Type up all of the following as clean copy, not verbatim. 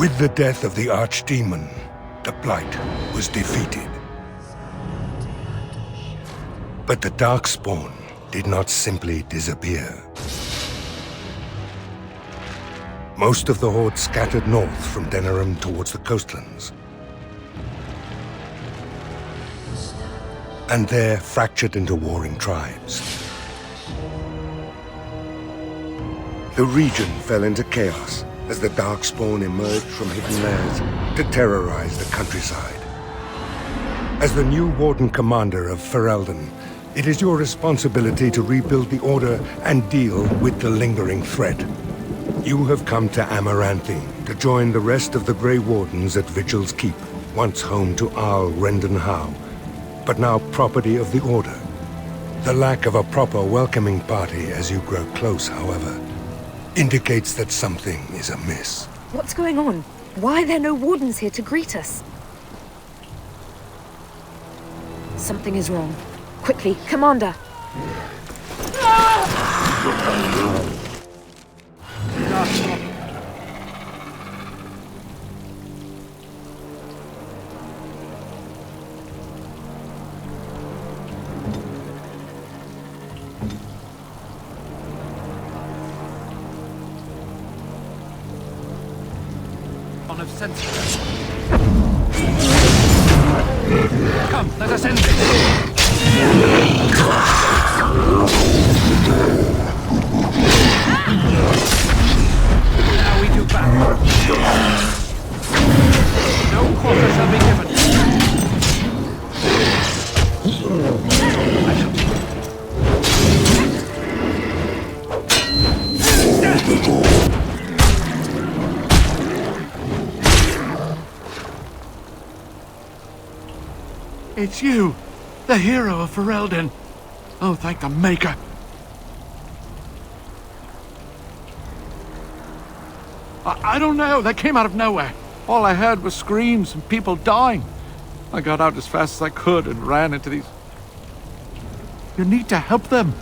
With the death of the Archdemon, the Blight was defeated. But the Darkspawn did not simply disappear. Most of the Horde scattered north from Denerim towards the coastlands. And there fractured into warring tribes. The region fell into chaos as the Darkspawn emerged from hidden lairs to terrorize the countryside. As the new Warden Commander of Ferelden, it is your responsibility to rebuild the Order and deal with the lingering threat. You have come to Amaranthine to join the rest of the Grey Wardens at Vigil's Keep, once home to Arl Rendenhau, but now property of the Order. The lack of a proper welcoming party as you grow close, however, indicates that something is amiss. What's going on? Why are there no Wardens here to greet us? Something is wrong. Quickly, Commander! Of sense. Come, let us end this. Now we do battle. No quarter shall be given. It's you, the hero of Ferelden. Oh, thank the Maker. I don't know. They came out of nowhere. All I heard was screams and people dying. I got out as fast as I could and ran into these... You need to help them.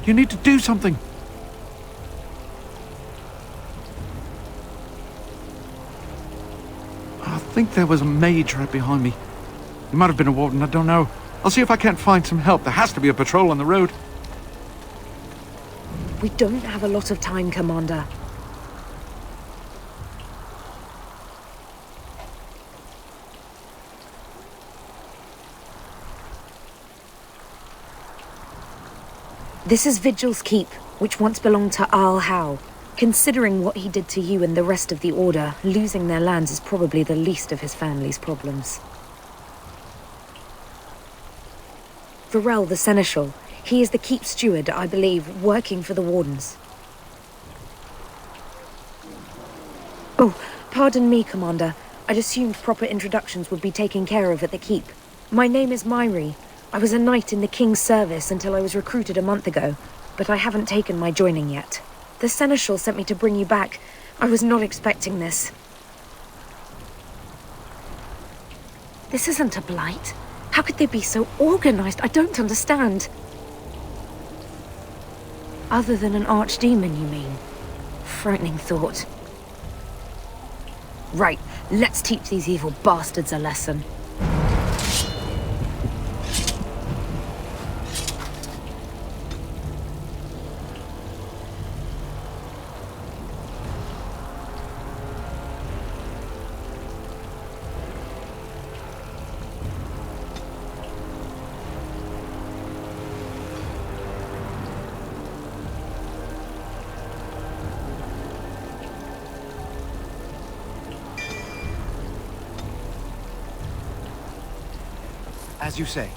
You need to do something. I think there was a mage right behind me. He might have been a warden, I don't know. I'll see if I can't find some help. There has to be a patrol on the road. We don't have a lot of time, Commander. This is Vigil's Keep, which once belonged to Arl Howe. Considering what he did to you and the rest of the Order, losing their lands is probably the least of his family's problems. Varel the Seneschal. He is the keep steward, I believe, working for the Wardens. Oh, pardon me, Commander. I'd assumed proper introductions would be taken care of at the keep. My name is Myri. I was a knight in the King's service until I was recruited a month ago, but I haven't taken my joining yet. The Seneschal sent me to bring you back. I was not expecting this. This isn't a blight. How could they be so organized? I don't understand. Other than an archdemon, you mean? Frightening thought. Right, let's teach these evil bastards a lesson. As you say.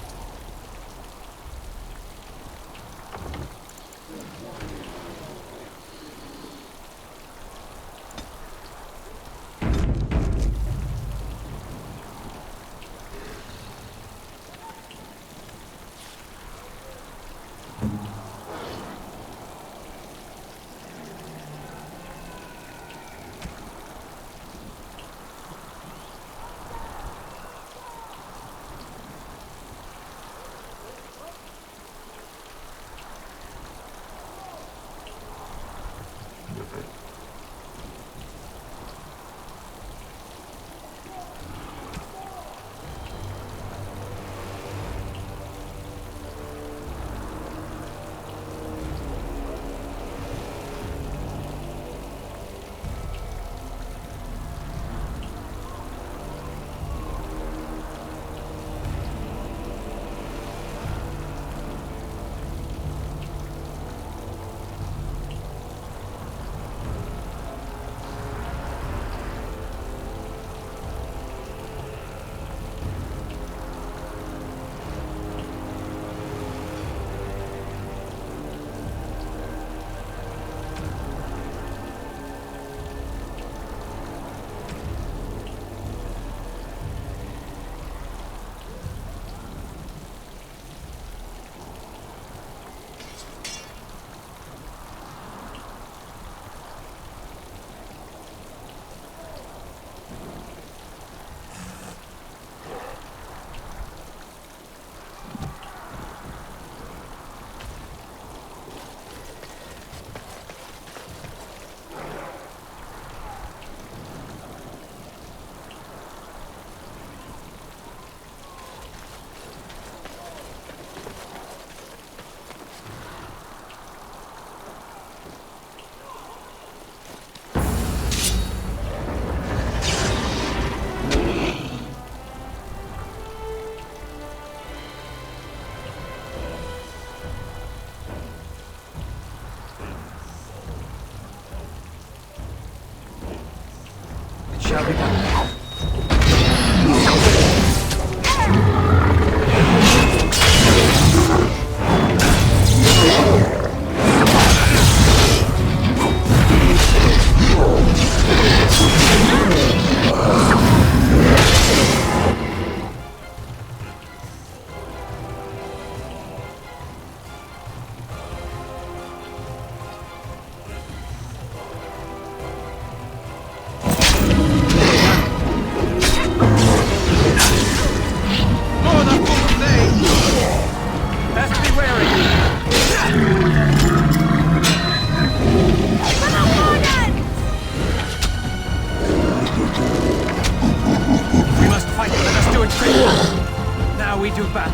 Now we do battle.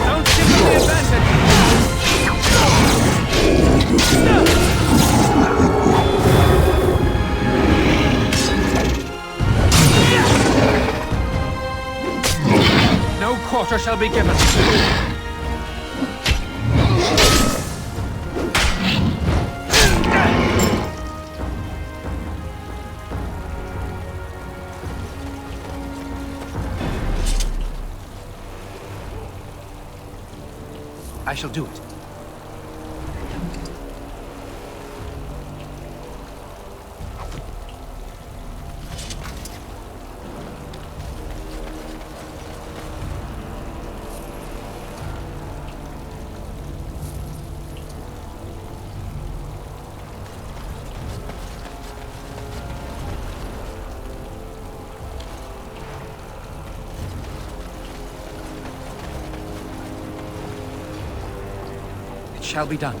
Don't give them the advantage! No quarter shall be given. I shall do it. Shall be done.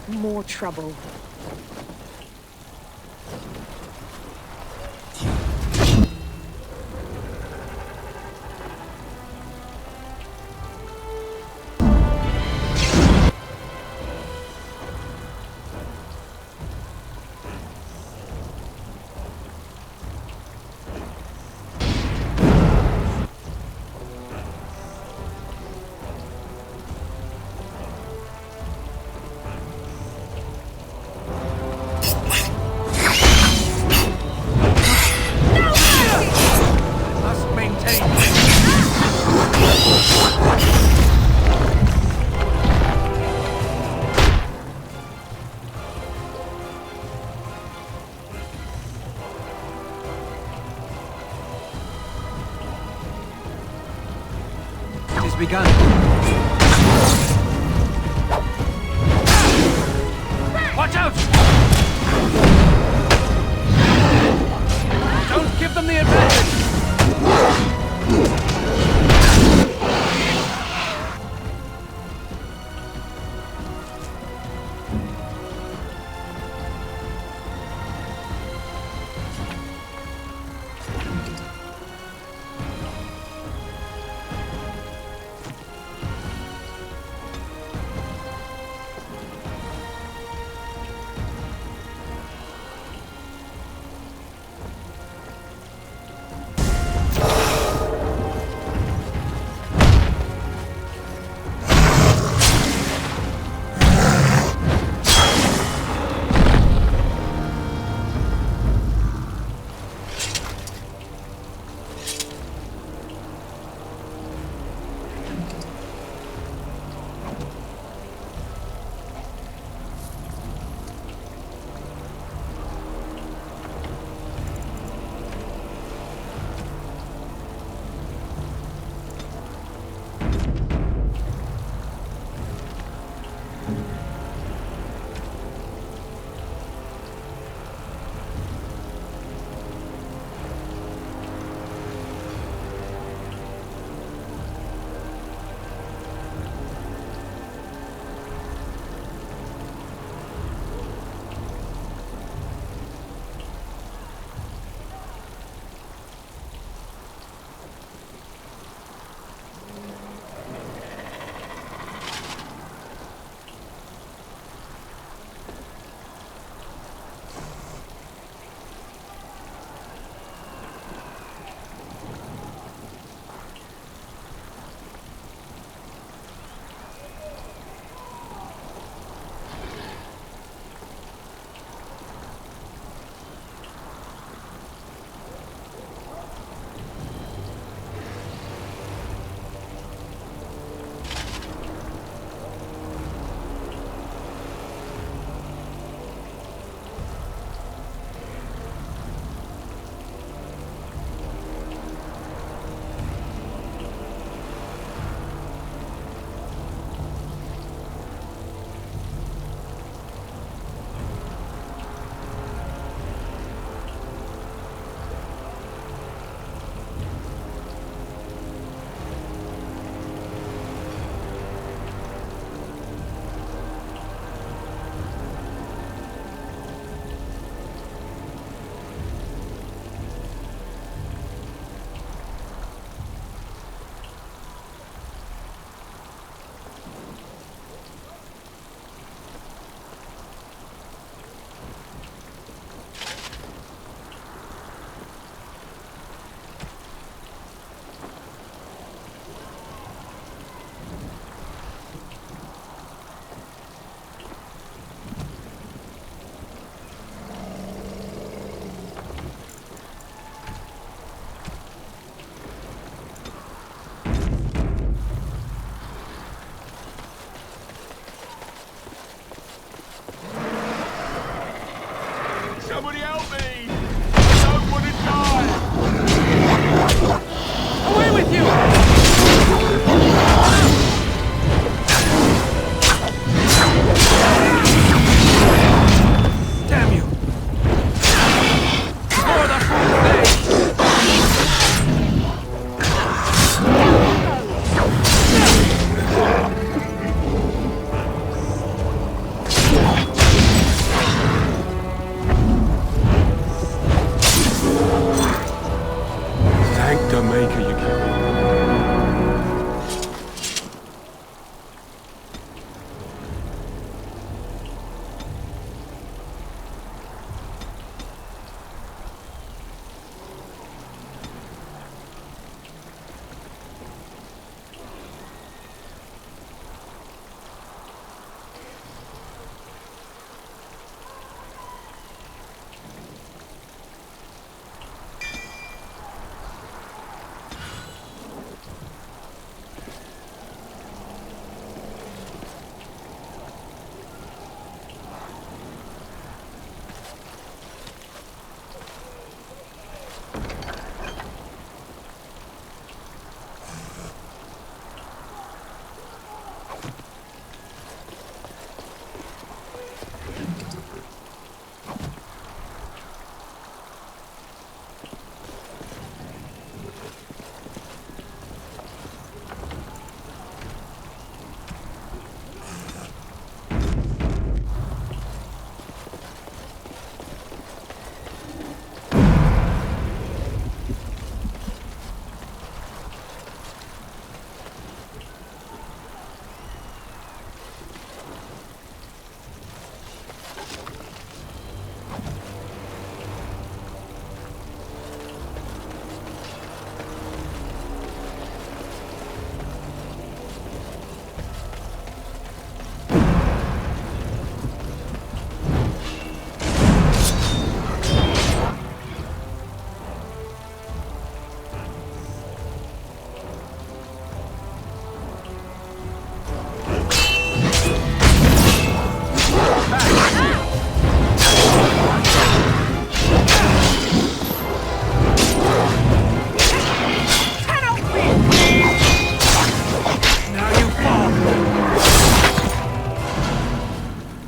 More trouble. Begun. Watch out! Don't give them the advantage!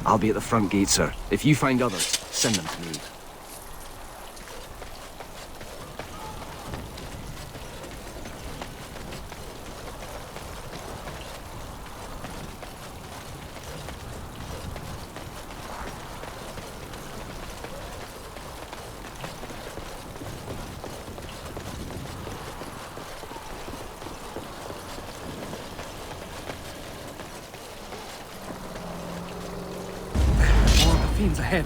I'll be at the front gate, sir. If you find others, send them to me. More of the fiends ahead.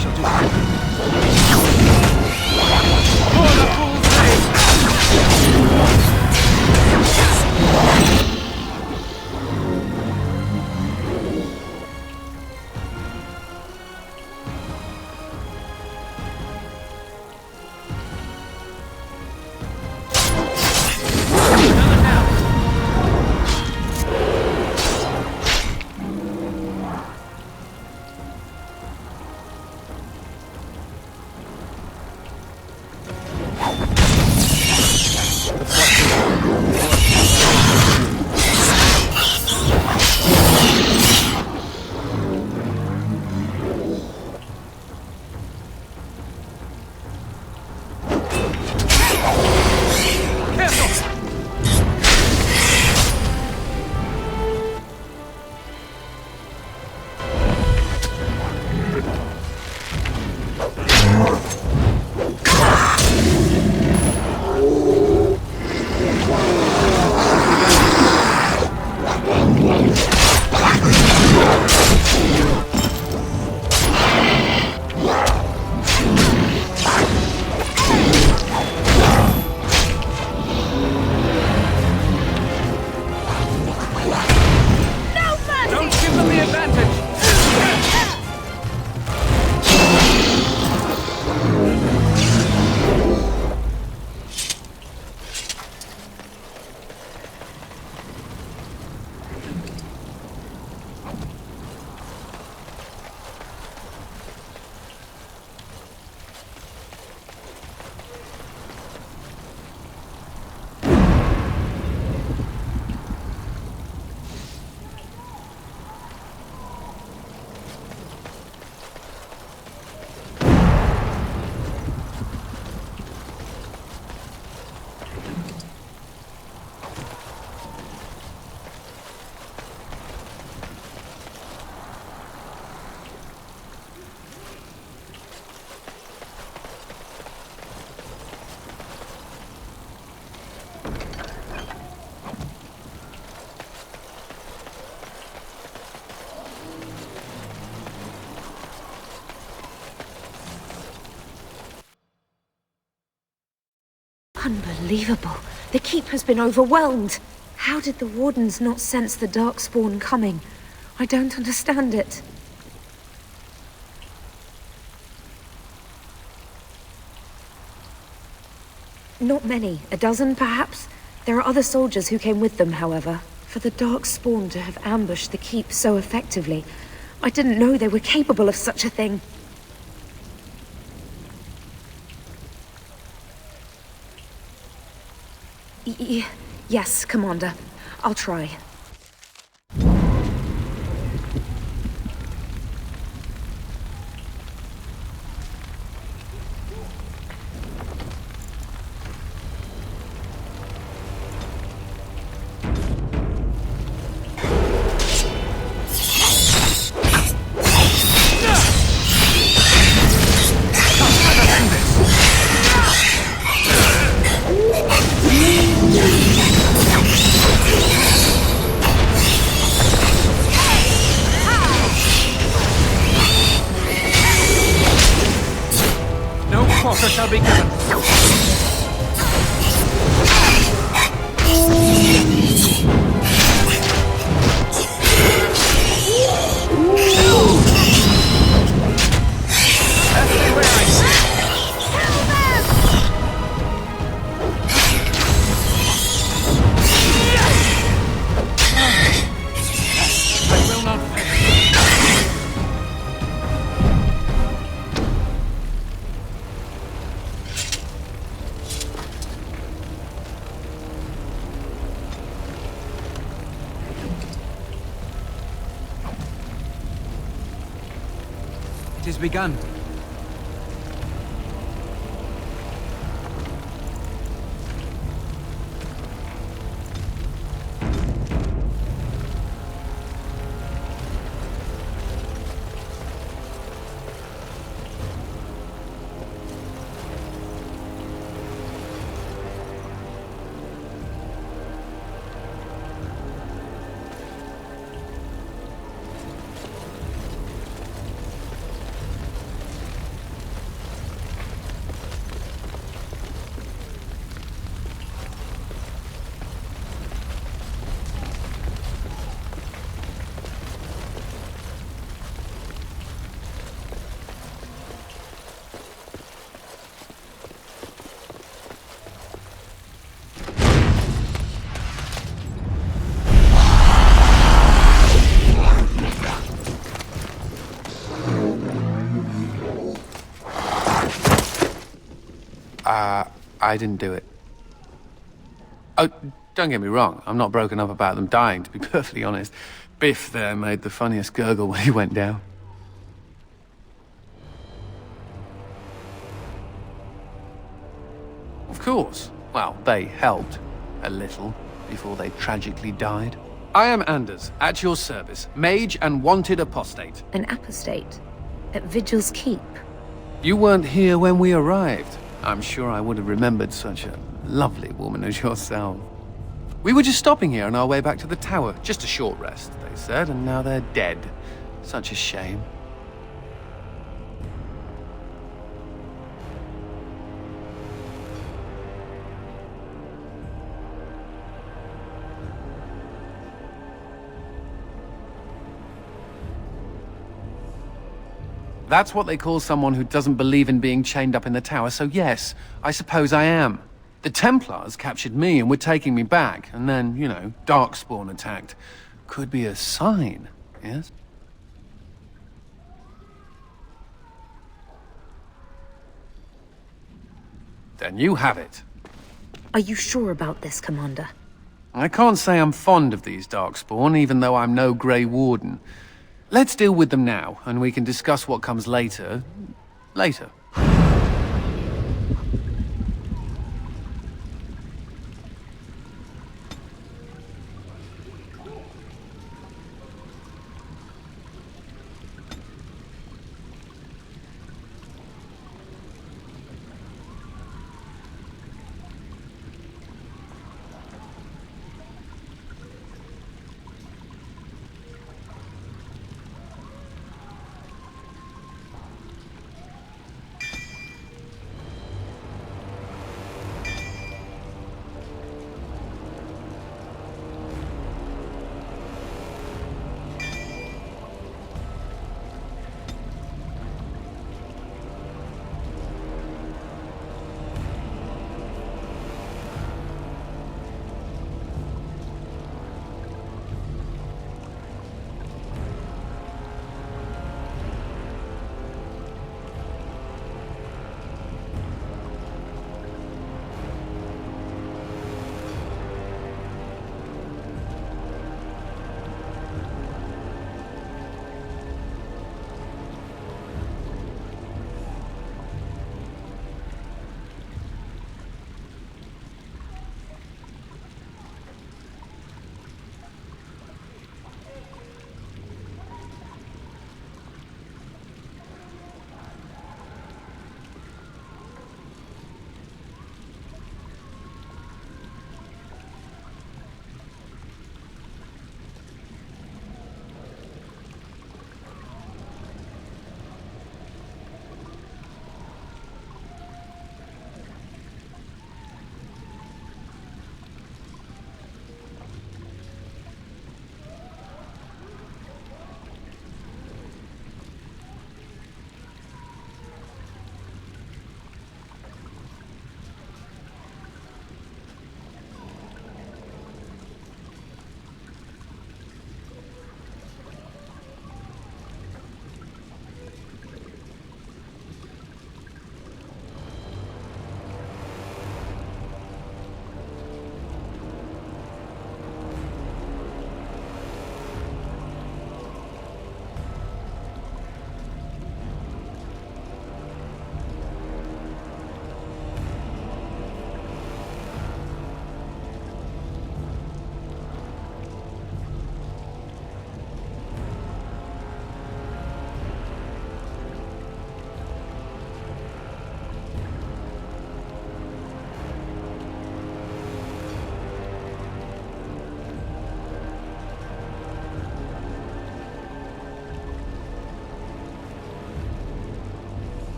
shall do. For the fool's sake! Unbelievable. The keep has been overwhelmed. How did the wardens not sense the darkspawn coming? I don't understand it. Not many. A dozen, perhaps? There are other soldiers who came with them, however. For the darkspawn to have ambushed the keep so effectively, I didn't know they were capable of such a thing. Yes, Commander. I'll try. Shall be given. It has begun. I didn't do it. Oh, don't get me wrong. I'm not broken up about them dying, to be perfectly honest. Biff there made the funniest gurgle when he went down. Of course. Well, they helped. A little. Before they tragically died. I am Anders, at your service. Mage and wanted apostate. An apostate? At Vigil's Keep? You weren't here when we arrived. I'm sure I would have remembered such a lovely woman as yourself. We were just stopping here on our way back to the tower. Just a short rest, they said, and now they're dead. Such a shame. That's what they call someone who doesn't believe in being chained up in the tower, so yes, I suppose I am. The Templars captured me and were taking me back, and then, you know, Darkspawn attacked. Could be a sign, yes? Then you have it. Are you sure about this, Commander? I can't say I'm fond of these Darkspawn, even though I'm no Grey Warden. Let's deal with them now, and we can discuss what comes later. Later.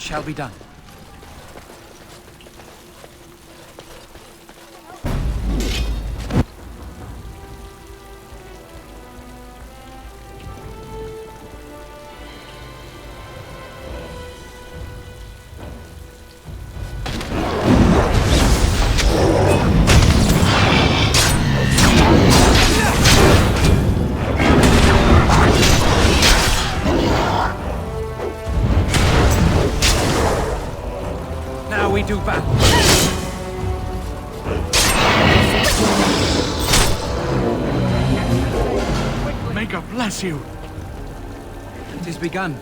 shall be done. We do battle. May God bless you. It is begun.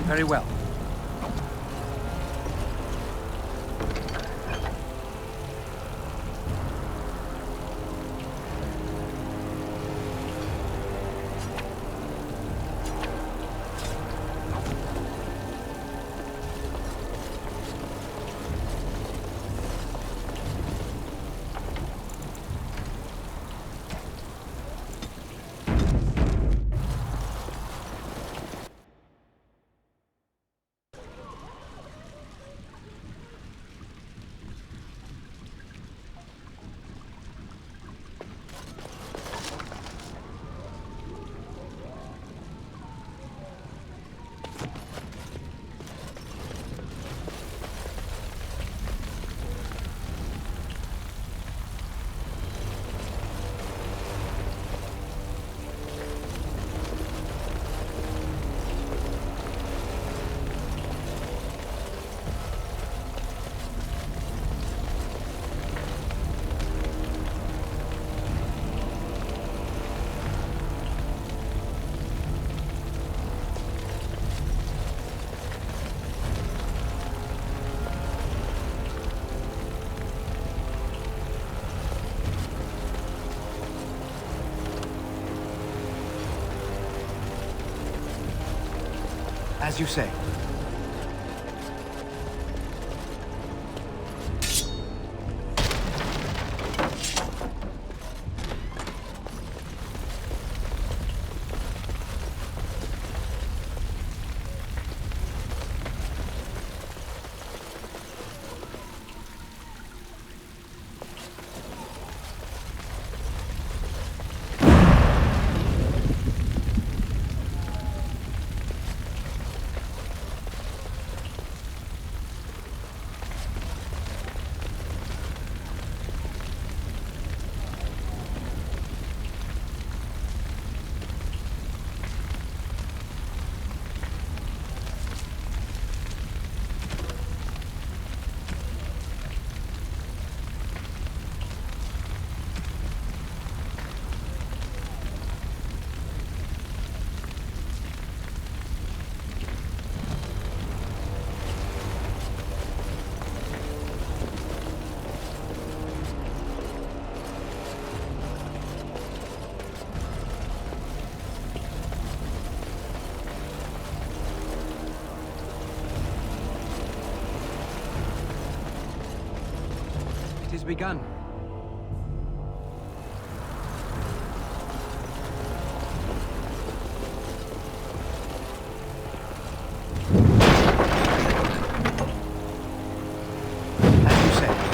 Very well. As you say. It is begun. As you say.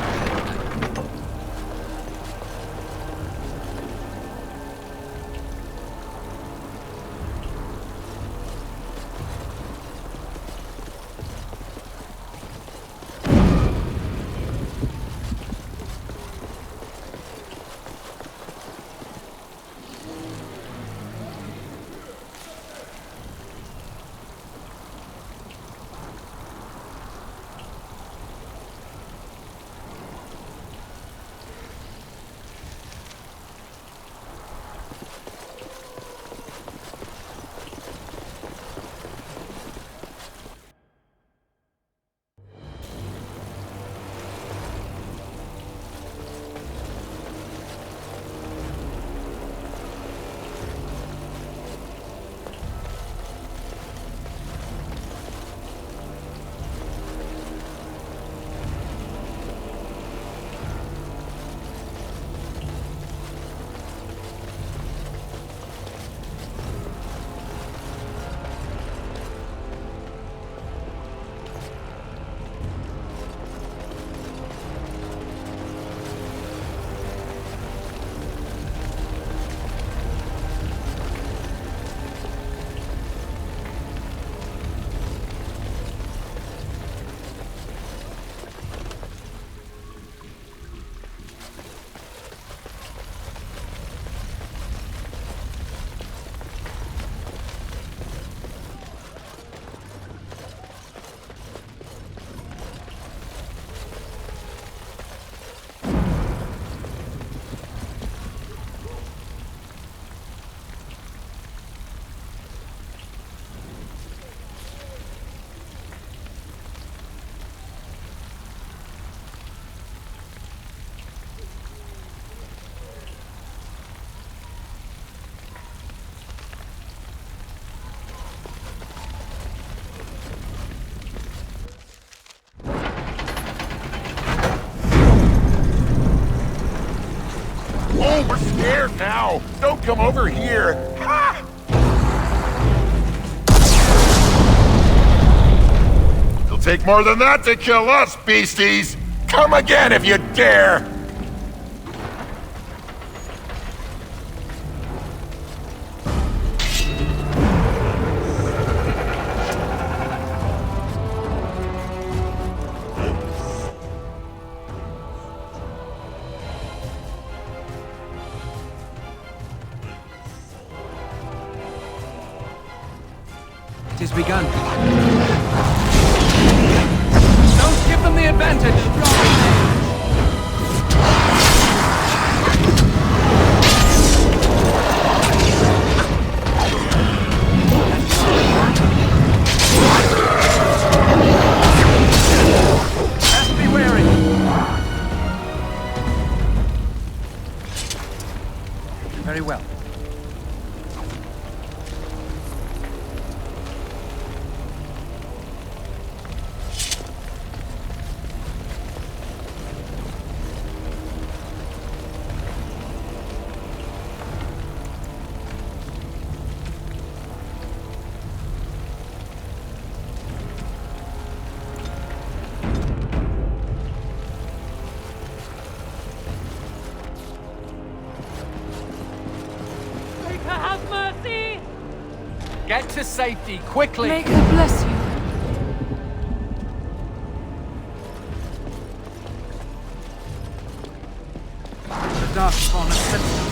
there now! Don't come over here! Ha! It'll take more than that to kill us, beasties! Come again if you dare! It has begun. Don't give them the advantage! Best be wary. Very well. Have mercy! Get to safety, quickly! May God bless you. The Darkspawn has sensed us.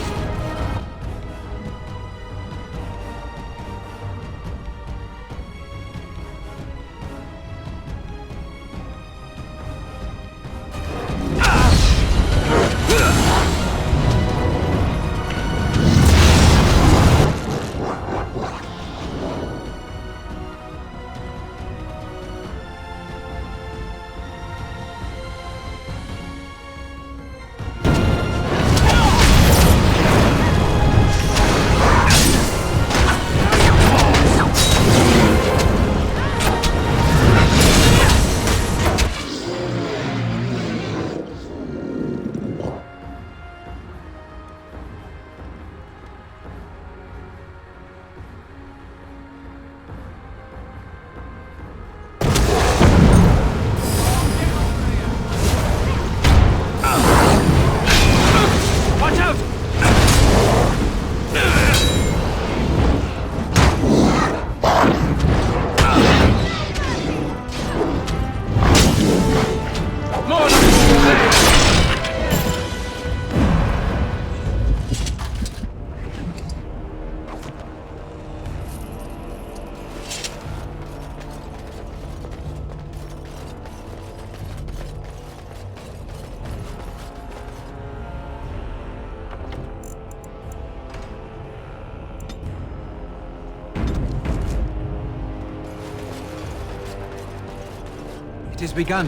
It has begun.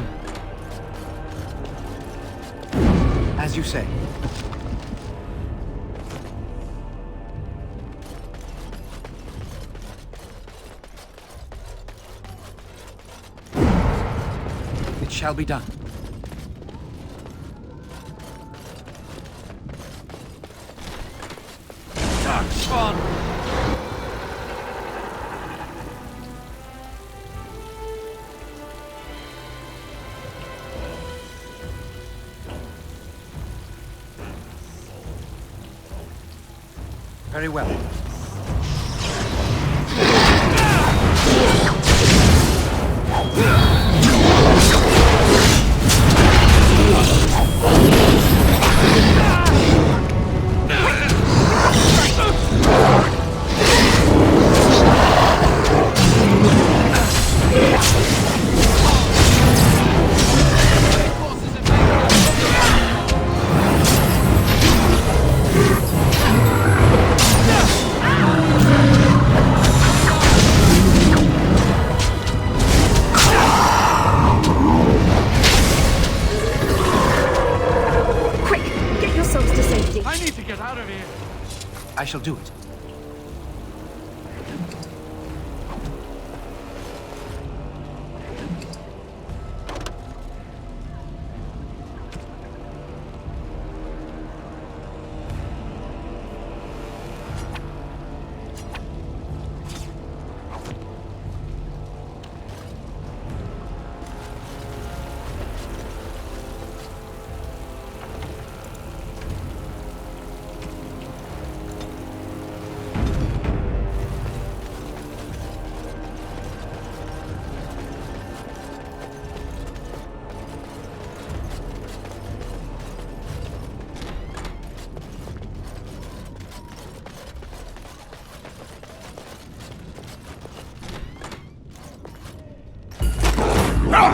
As you say. It shall be done. Darkspawn! Very well. I shall do it. Now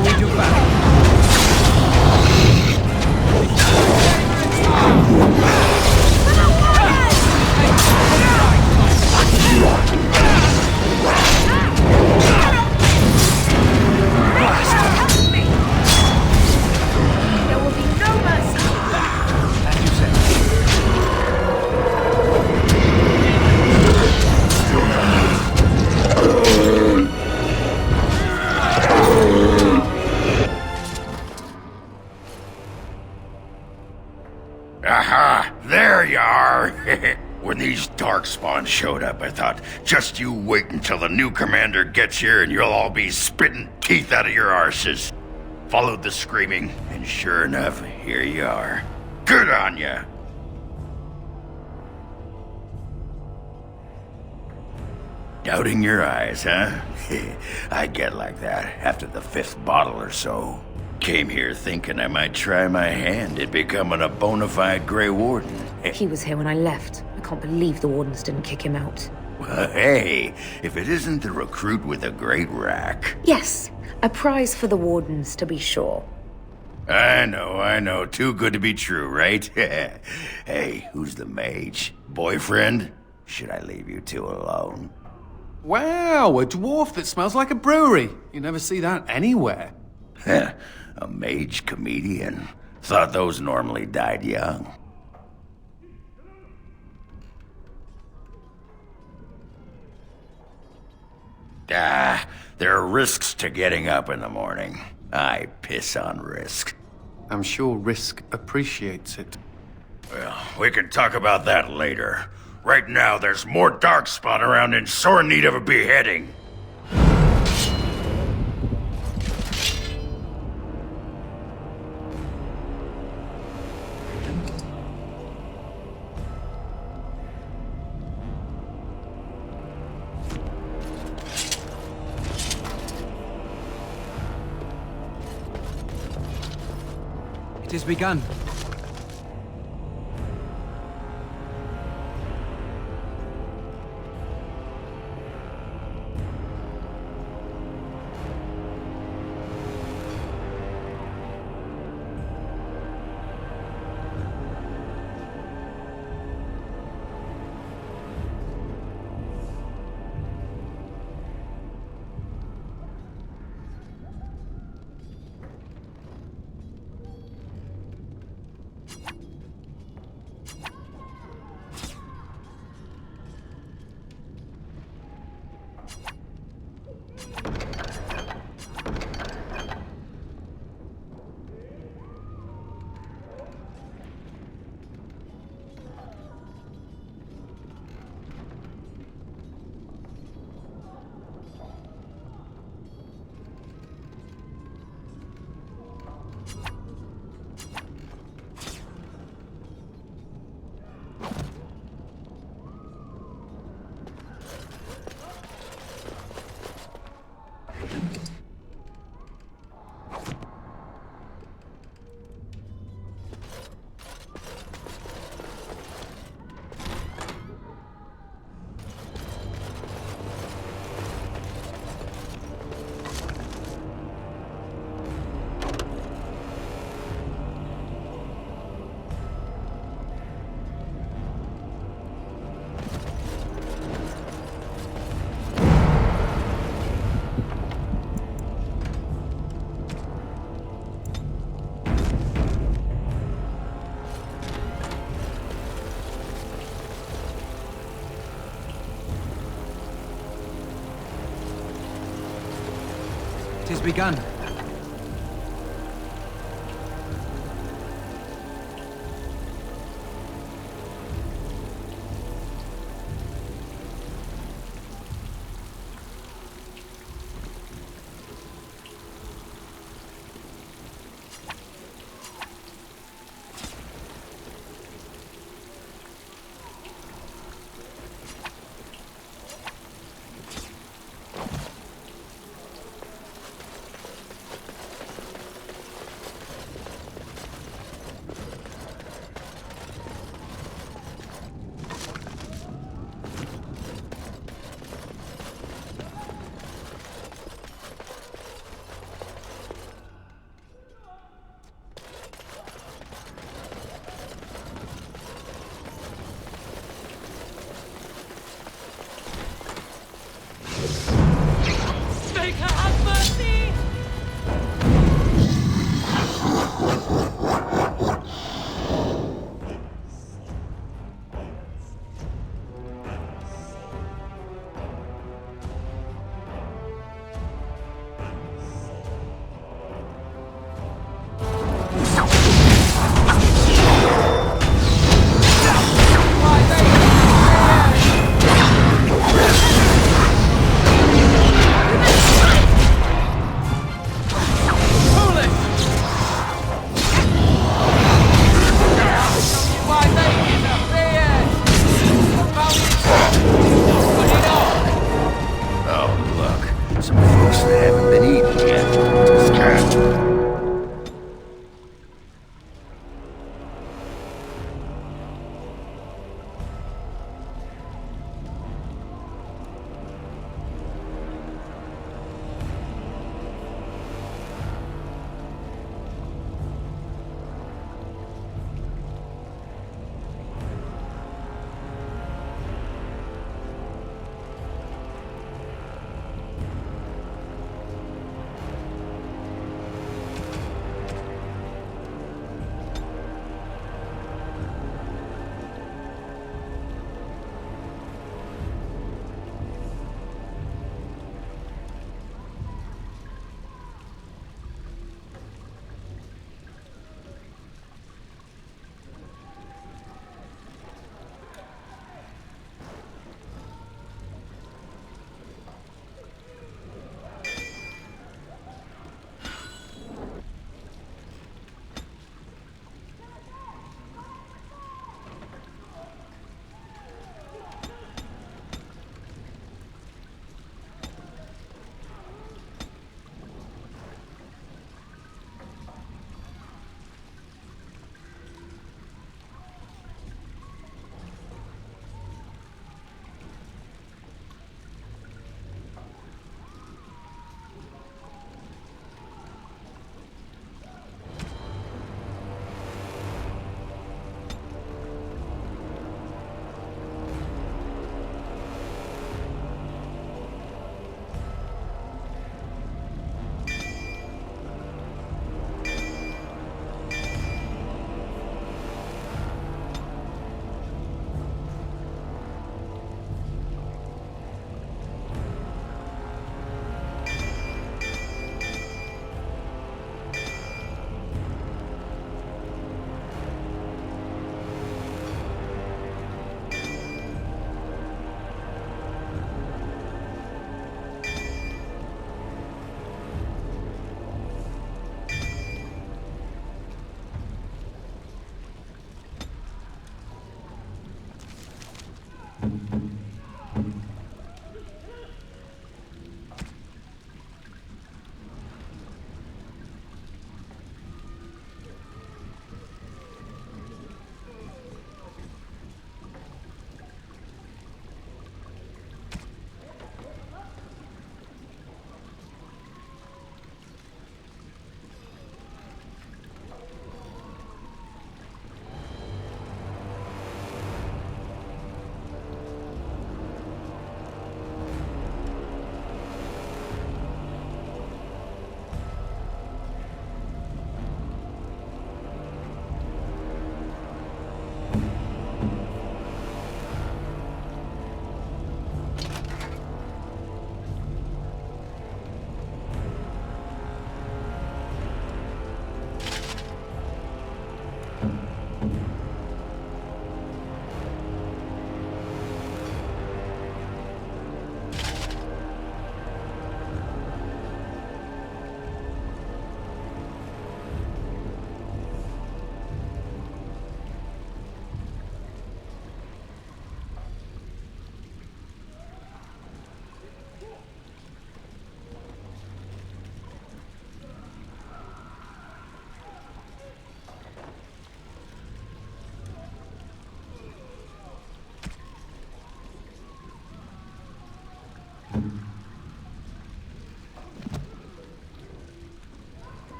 we do battle. There will be no mercy. As you say. Aha! There you are! When these darkspawn showed up, I thought, just you wait until the new commander gets here and you'll all be spitting teeth out of your arses. Followed the screaming, and sure enough, here you are. Good on ya! Doubting your eyes, huh? I get like that after the 5th bottle or so. Came here thinking I might try my hand at becoming a bona fide Grey Warden. He was here when I left. I can't believe the Wardens didn't kick him out. Well, hey, if it isn't the recruit with a great rack. Yes, a prize for the Wardens, to be sure. I know. Too good to be true, right? Hey, who's the mage? Boyfriend? Should I leave you two alone? Wow, a dwarf that smells like a brewery. You never see that anywhere. Heh, a mage comedian. Thought those normally died young. Ah, there are risks to getting up in the morning. I piss on risk. I'm sure Risk appreciates it. Well, we can talk about that later. Right now, there's more darkspawn around in sore need of a beheading. It has begun. is begun.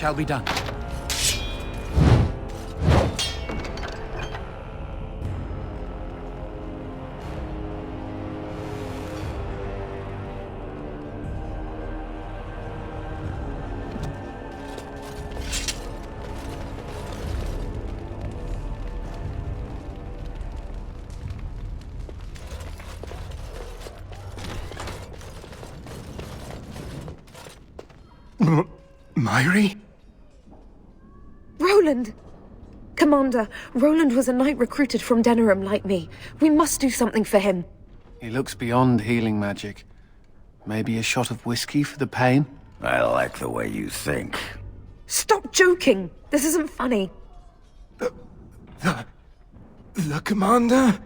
shall be done. Myri? Roland! Commander, Roland was a knight recruited from Denerim like me. We must do something for him. He looks beyond healing magic. Maybe a shot of whiskey for the pain? I like the way you think. Stop joking! This isn't funny. The commander?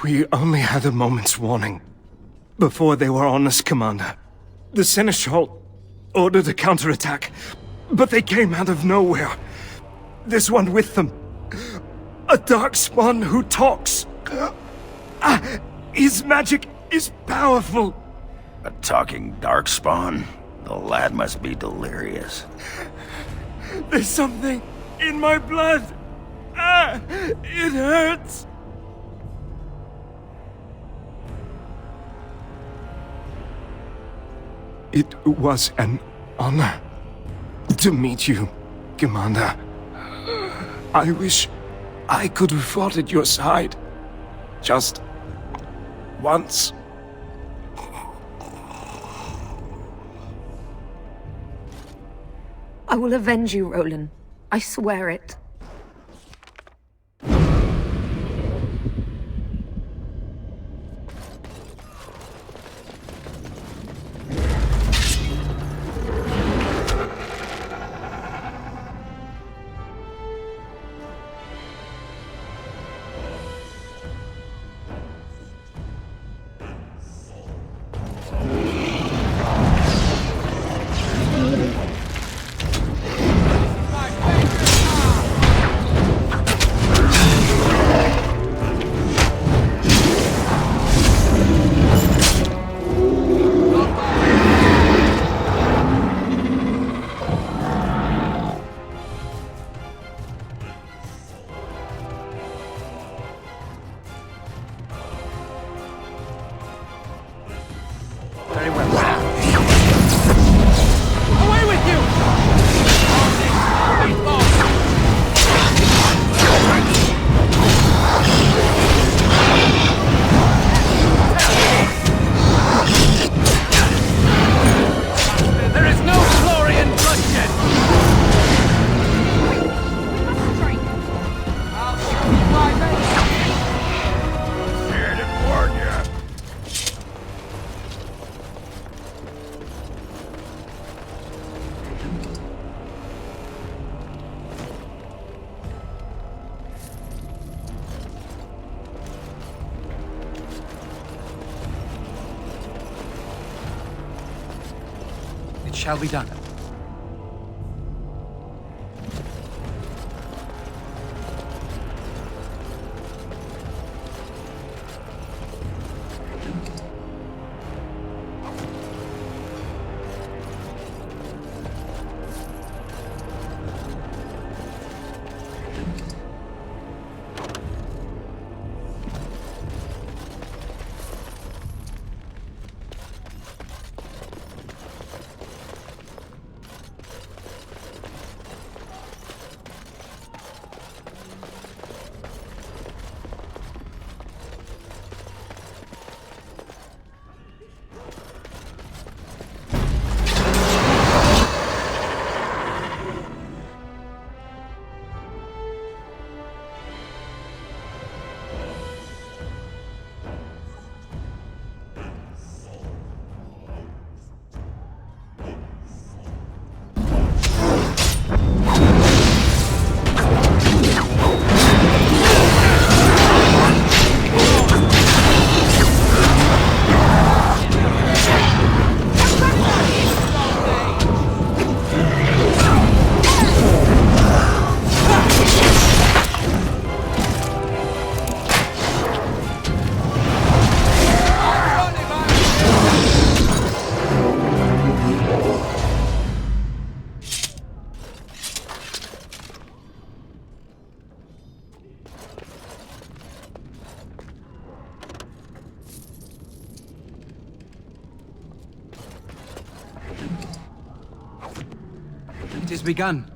We only had a moment's warning. Before they were on us, Commander. The Seneschal ordered a counterattack, but they came out of nowhere. There's one with them. A darkspawn who talks. His magic is powerful. A talking darkspawn? The lad must be delirious. There's something in my blood. It hurts. It was an honor to meet you, Commander. I wish I could have fought at your side. Just once. I will avenge you, Roland. I swear it. It shall be done. 'Tis begun.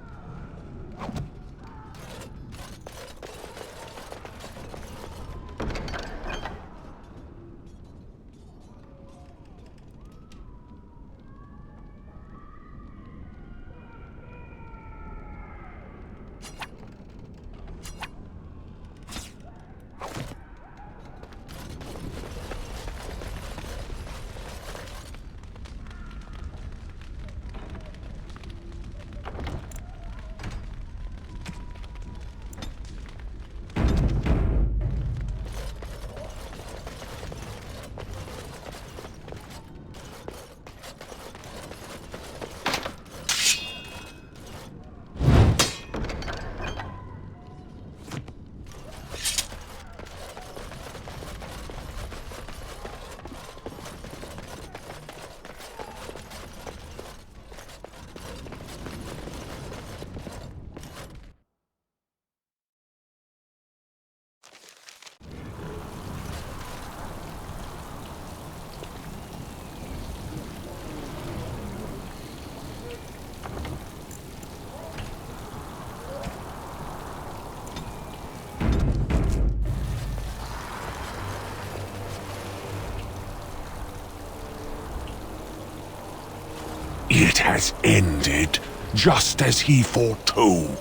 It has ended, just as he foretold.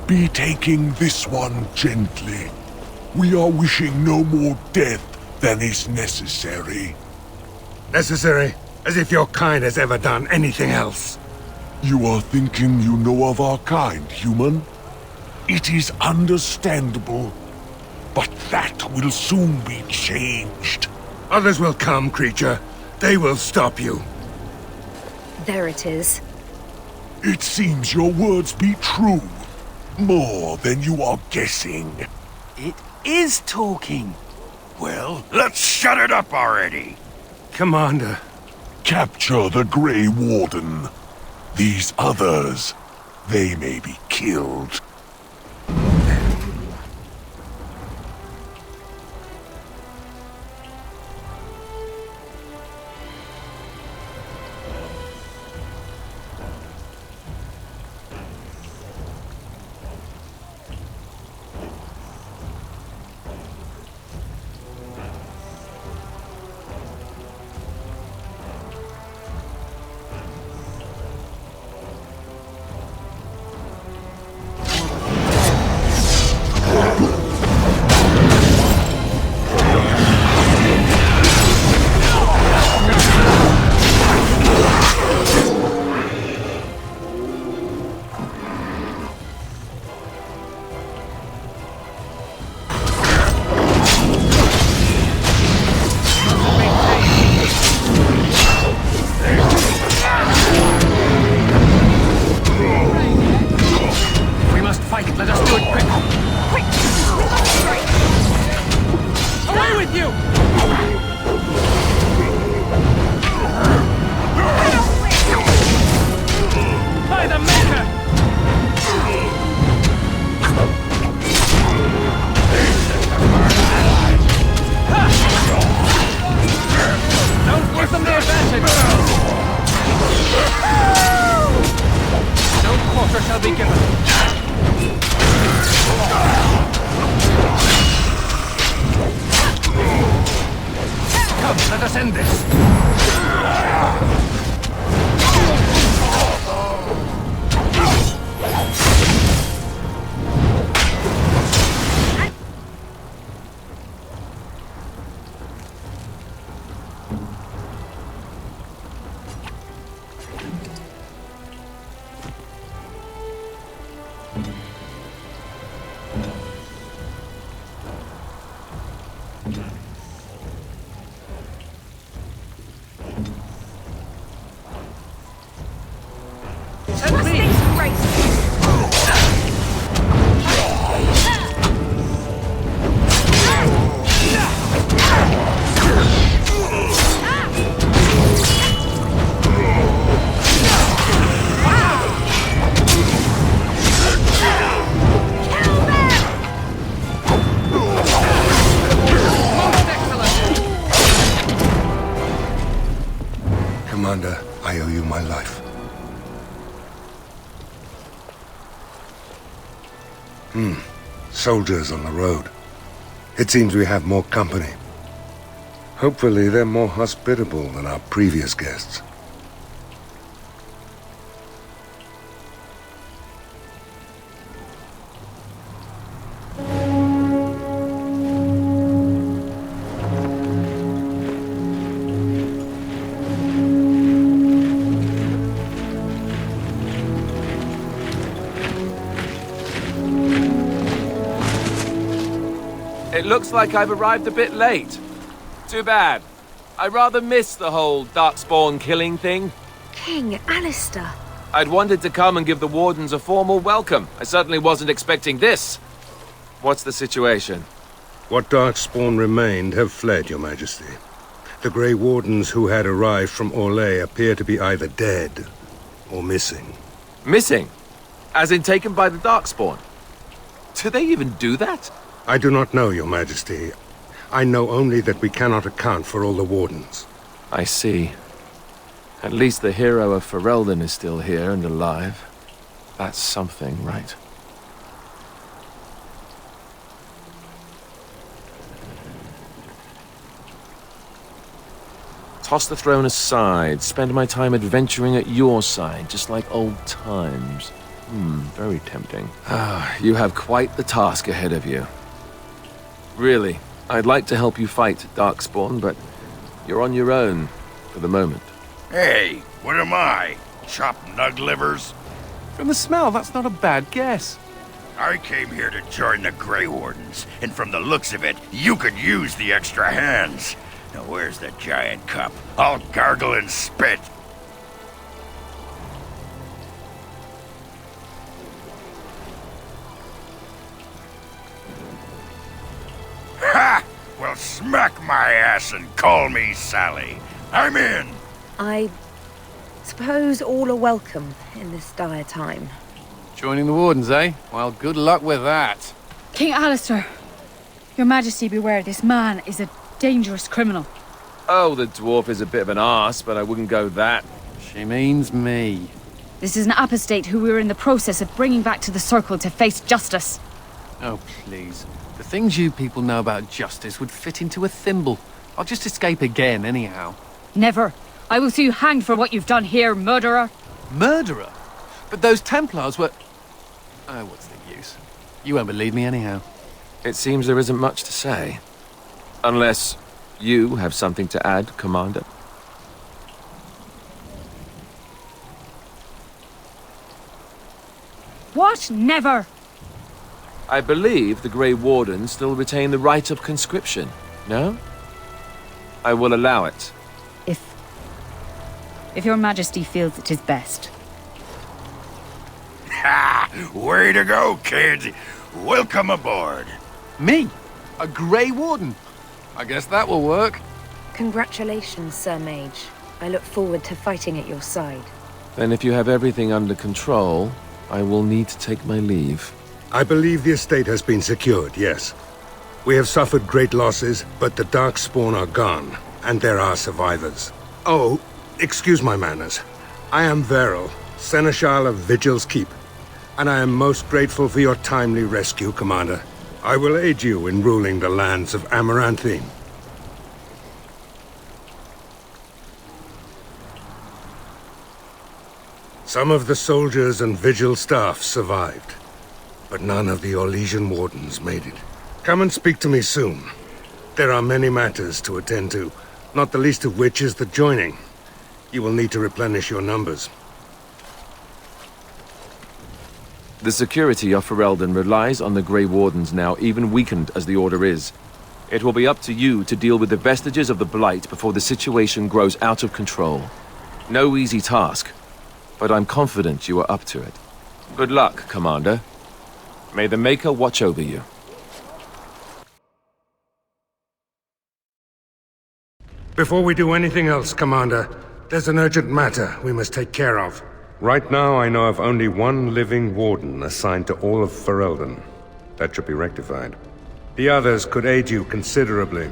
Be taking this one gently. We are wishing no more death than is necessary. Necessary? As if your kind has ever done anything else. You are thinking you know of our kind, human? It is understandable, but that will soon be changed. Others will come, creature. They will stop you. There it is. It seems your words be true. More than you are guessing. It is talking. Well, let's shut it up already. Commander. Capture the Grey Warden. These others, they may be killed. Commander, I owe you my life. Soldiers on the road. It seems we have more company. Hopefully they're more hospitable than our previous guests. It looks like I've arrived a bit late. Too bad. I rather miss the whole Darkspawn killing thing. King Alistair. I'd wanted to come and give the Wardens a formal welcome. I certainly wasn't expecting this. What's the situation? What Darkspawn remained have fled, Your Majesty. The Grey Wardens who had arrived from Orlais appear to be either dead or missing. Missing? As in taken by the Darkspawn? Do they even do that? I do not know, Your Majesty. I know only that we cannot account for all the Wardens. I see. At least the hero of Ferelden is still here and alive. That's something, right? Toss the throne aside, spend my time adventuring at your side, just like old times. Very tempting. You have quite the task ahead of you. Really, I'd like to help you fight Darkspawn, but you're on your own for the moment. Hey, what am I? Chopped nug livers? From the smell, that's not a bad guess. I came here to join the Grey Wardens, and from the looks of it, you could use the extra hands. Now where's the giant cup? I'll gargle and spit. Ha! Well, smack my ass and call me Sally. I'm in! I suppose all are welcome in this dire time. Joining the Wardens, eh? Well, good luck with that. King Alistair, Your Majesty beware, this man is a dangerous criminal. Oh, the dwarf is a bit of an arse, but I wouldn't go that. She means me. This is an apostate who we are in the process of bringing back to the Circle to face justice. Oh, please. The things you people know about justice would fit into a thimble. I'll just escape again, anyhow. Never. I will see you hanged for what you've done here, murderer. Murderer? But those Templars were... Oh, what's the use? You won't believe me anyhow. It seems there isn't much to say. Unless you have something to add, Commander. What? Never! I believe the Grey Wardens still retain the right of conscription, no? I will allow it. If Your Majesty feels it is best. Ha! Way to go, kids! Welcome aboard. Me? A Grey Warden? I guess that will work. Congratulations, Sir Mage. I look forward to fighting at your side. Then if you have everything under control, I will need to take my leave. I believe the estate has been secured, yes. We have suffered great losses, but the Darkspawn are gone, and there are survivors. Oh, excuse my manners. I am Veril, Seneschal of Vigil's Keep, and I am most grateful for your timely rescue, Commander. I will aid you in ruling the lands of Amaranthine. Some of the soldiers and Vigil staff survived, but none of the Orlesian Wardens made it. Come and speak to me soon. There are many matters to attend to, not the least of which is the joining. You will need to replenish your numbers. The security of Ferelden relies on the Grey Wardens now, even weakened as the Order is. It will be up to you to deal with the vestiges of the Blight before the situation grows out of control. No easy task, but I'm confident you are up to it. Good luck, Commander. May the Maker watch over you. Before we do anything else, Commander, there's an urgent matter we must take care of. Right now, I know of only one living warden assigned to all of Ferelden. That should be rectified. The others could aid you considerably.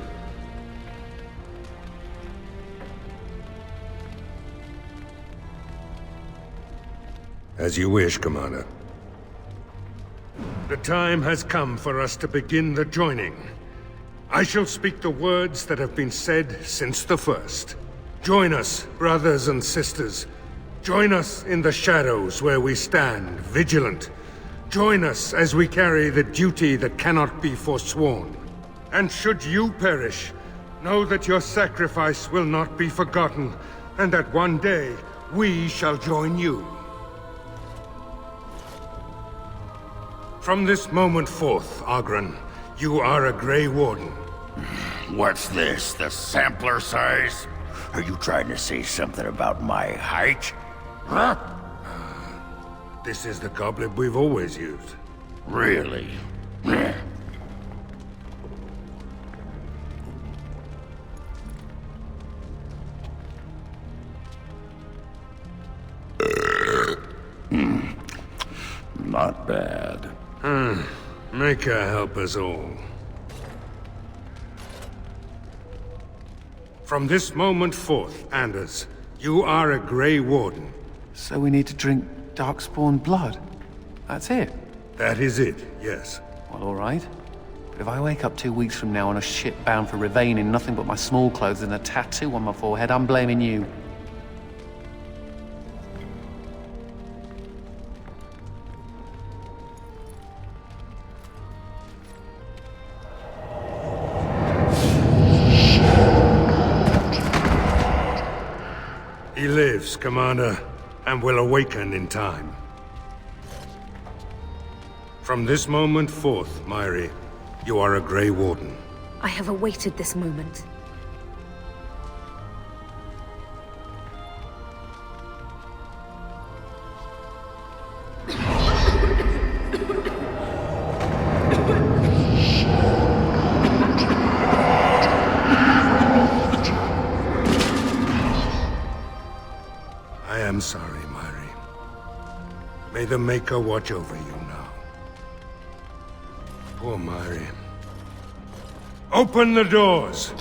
As you wish, Commander. The time has come for us to begin the joining. I shall speak the words that have been said since the first. Join us, brothers and sisters. Join us in the shadows where we stand, vigilant. Join us as we carry the duty that cannot be forsworn. And should you perish, know that your sacrifice will not be forgotten, and that one day we shall join you. From this moment forth, Oghren, you are a Grey Warden. What's this, the sampler size? Are you trying to say something about my height? Huh? This is the goblet we've always used. Really? Not bad. Maker help us all. From this moment forth, Anders, you are a Grey Warden. So we need to drink Darkspawn blood? That's it? That is it, yes. Well, all right. But if I wake up 2 weeks from now on a ship bound for Ravane in nothing but my small clothes and a tattoo on my forehead, I'm blaming you. He lives, Commander, and will awaken in time. From this moment forth, Myri, you are a Grey Warden. I have awaited this moment. I am sorry, Myri. May the Maker watch over you now. Poor Myri. Open the doors!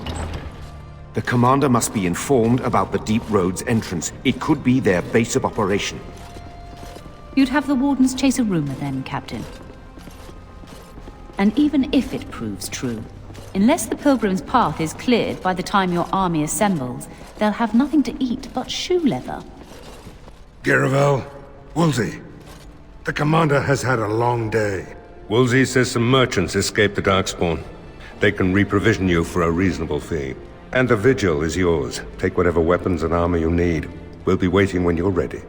The Commander must be informed about the Deep Road's entrance. It could be their base of operation. You'd have the Wardens chase a rumor then, Captain. And even if it proves true, unless the Pilgrim's path is cleared by the time your army assembles, they'll have nothing to eat but shoe leather. Garavel, Woolsey. The Commander has had a long day. Woolsey says some merchants escaped the Darkspawn. They can reprovision you for a reasonable fee. And the Vigil is yours. Take whatever weapons and armor you need. We'll be waiting when you're ready.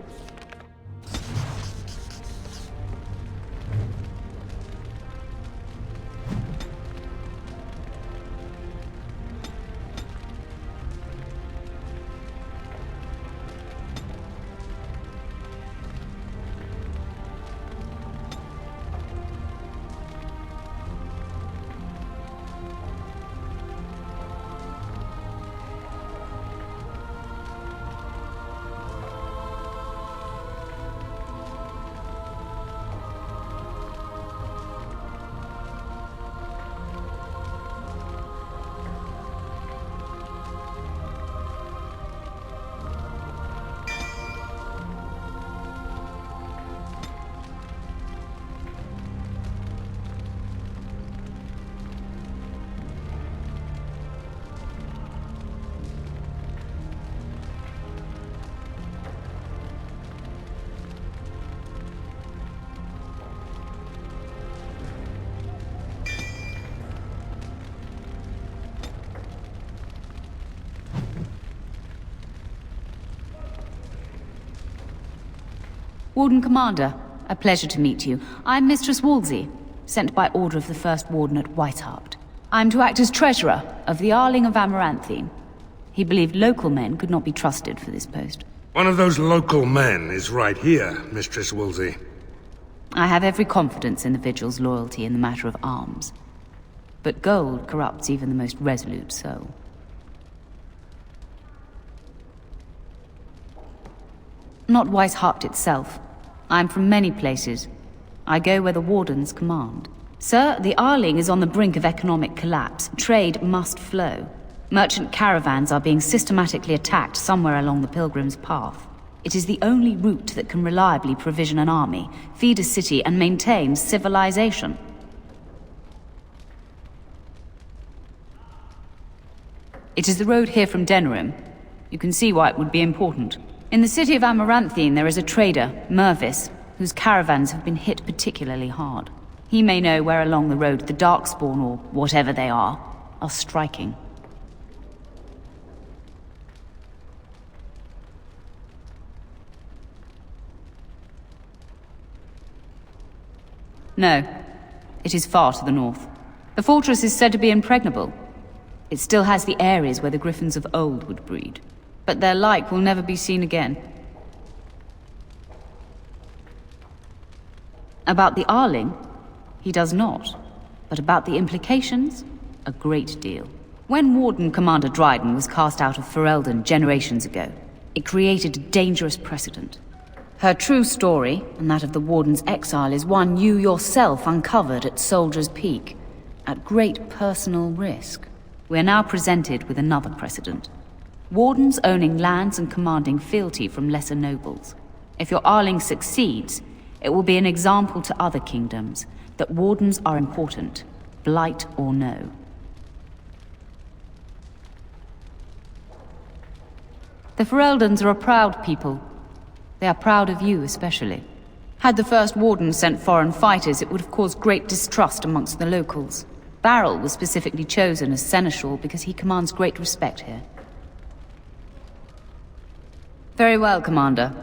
Warden Commander, a pleasure to meet you. I'm Mistress Wolsey, sent by order of the First Warden at Whitehart. I'm to act as Treasurer of the Arling of Amaranthine. He believed local men could not be trusted for this post. One of those local men is right here, Mistress Woolsey. I have every confidence in the Vigil's loyalty in the matter of arms. But gold corrupts even the most resolute soul. Not Weishaupt itself. I'm from many places. I go where the Wardens command. Sir, the Arling is on the brink of economic collapse. Trade must flow. Merchant caravans are being systematically attacked somewhere along the Pilgrim's path. It is the only route that can reliably provision an army, feed a city, and maintain civilization. It is the road here from Denerim. You can see why it would be important. In the city of Amaranthine, there is a trader, Mervis, whose caravans have been hit particularly hard. He may know where along the road the Darkspawn, or whatever they are striking. No, it is far to the north. The fortress is said to be impregnable. It still has the areas where the griffins of old would breed, but their like will never be seen again. About the Arling, he does not, but about the implications, a great deal. When Warden Commander Dryden was cast out of Ferelden generations ago, it created a dangerous precedent. Her true story, and that of the Warden's exile, is one you yourself uncovered at Soldier's Peak, at great personal risk. We are now presented with another precedent. Wardens owning lands and commanding fealty from lesser nobles. If your Arling succeeds, it will be an example to other kingdoms that Wardens are important, blight or no. The Fereldans are a proud people. They are proud of you especially. Had the first Warden sent foreign fighters, it would have caused great distrust amongst the locals. Barrel was specifically chosen as seneschal because he commands great respect here. Very well, Commander.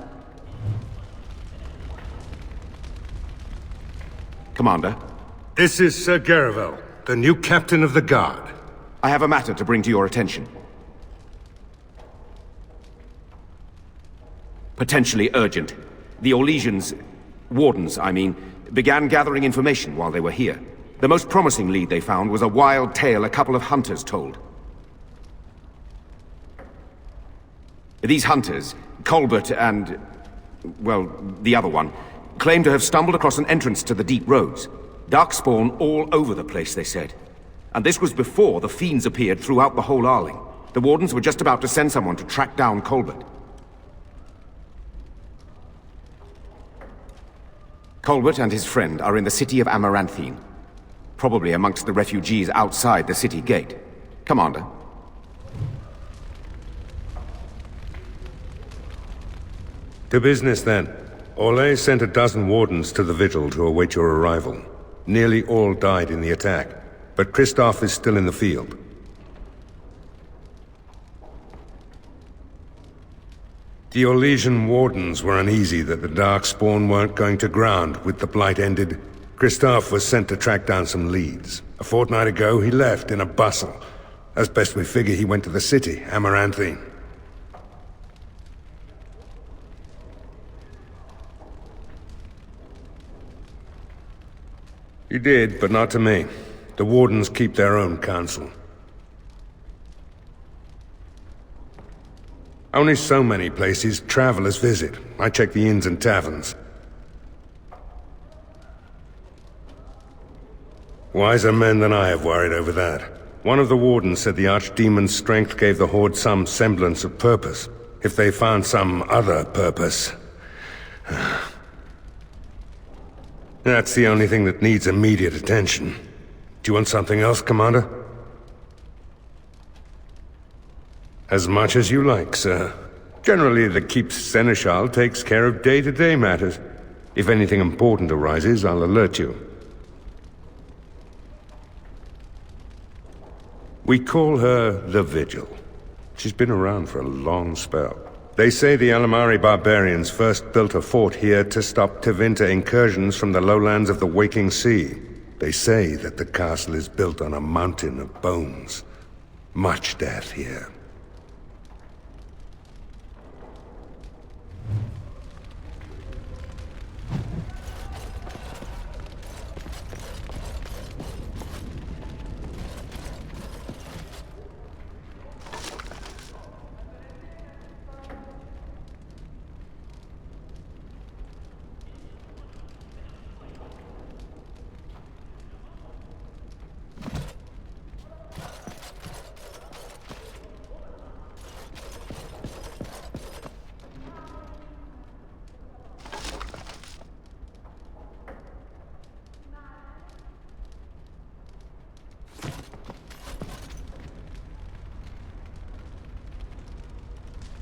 Commander? This is Sir Garavel, the new captain of the guard. I have a matter to bring to your attention. Potentially urgent. The Orlesians, Wardens, I mean, began gathering information while they were here. The most promising lead they found was a wild tale a couple of hunters told. These hunters, Colbert and, well, the other one, claim to have stumbled across an entrance to the deep roads. Darkspawn all over the place, they said. And this was before the fiends appeared throughout the whole Arling. The Wardens were just about to send someone to track down Colbert. Colbert and his friend are in the city of Amaranthine. Probably amongst the refugees outside the city gate. Commander. To business, then. Orlais sent a dozen wardens to the vigil to await your arrival. Nearly all died in the attack, but Kristoff is still in the field. The Orlesian wardens were uneasy that the Darkspawn weren't going to ground with the Blight ended. Kristoff was sent to track down some leads. A fortnight ago, he left in a bustle. As best we figure, he went to the city, Amaranthine. He did, but not to me. The Wardens keep their own counsel. Only so many places travelers visit. I check the inns and taverns. Wiser men than I have worried over that. One of the Wardens said the Archdemon's strength gave the Horde some semblance of purpose. If they found some other purpose... That's the only thing that needs immediate attention. Do you want something else, Commander? As much as you like, sir. Generally, the Keep's Seneschal takes care of day-to-day matters. If anything important arises, I'll alert you. We call her the Vigil. She's been around for a long spell. They say the Alamari barbarians first built a fort here to stop Tevinter incursions from the lowlands of the Waking Sea. They say that the castle is built on a mountain of bones. Much death here.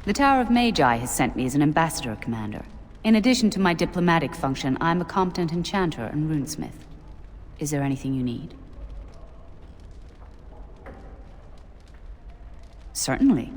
The Tower of Magi has sent me as an ambassador, Commander. In addition to my diplomatic function, I'm a competent enchanter and runesmith. Is there anything you need? Certainly.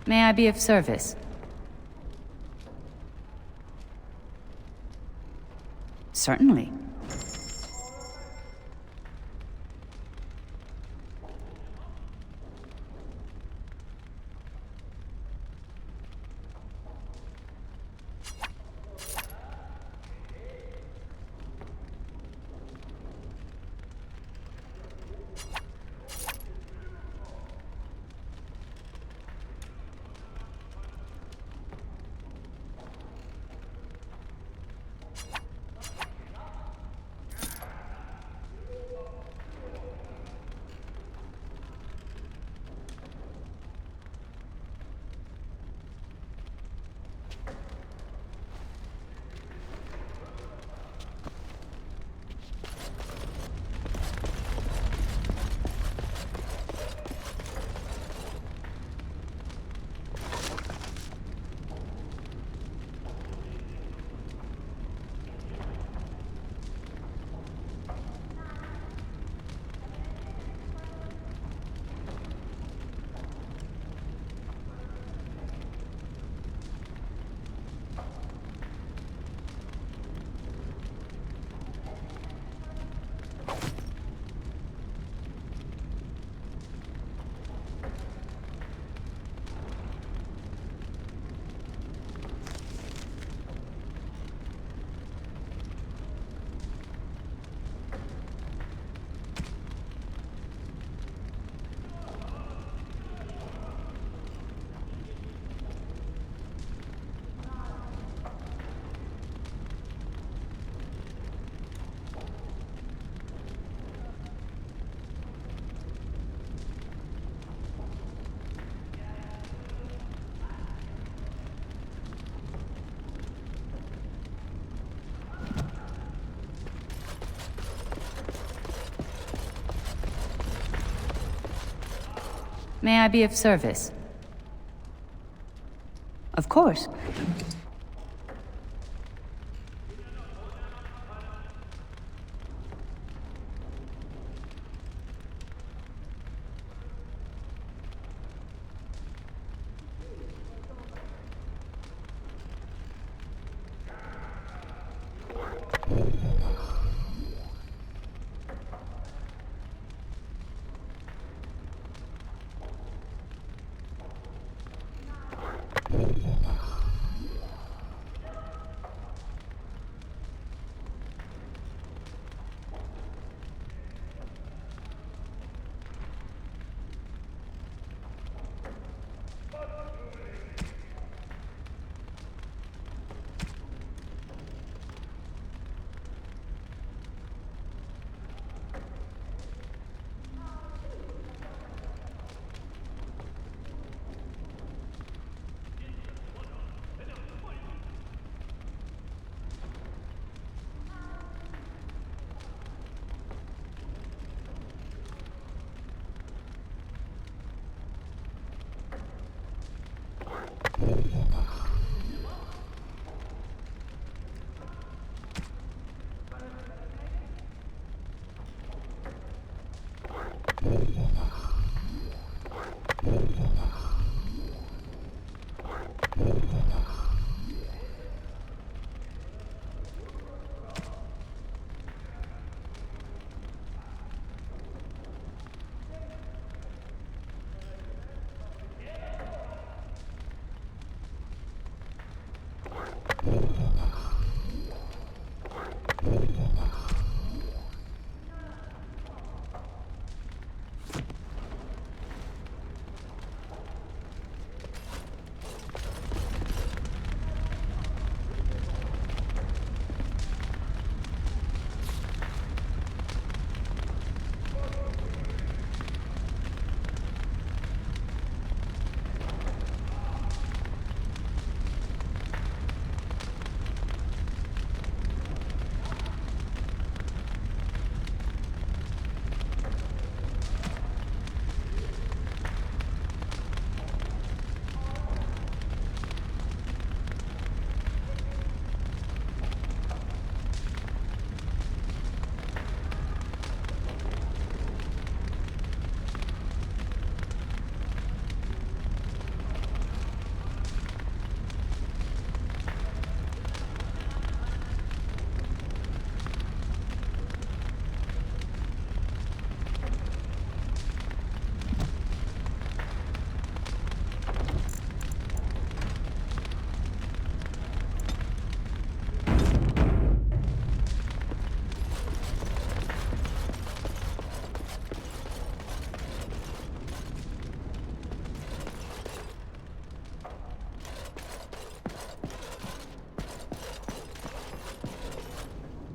May I be of service? Certainly. May I be of service? Of course.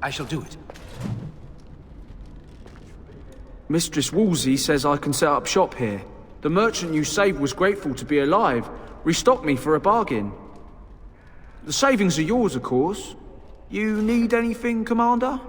I shall do it. Mistress Woolsey says I can set up shop here. The merchant you saved was grateful to be alive. Restocked me for a bargain. The savings are yours, of course. You need anything, Commander?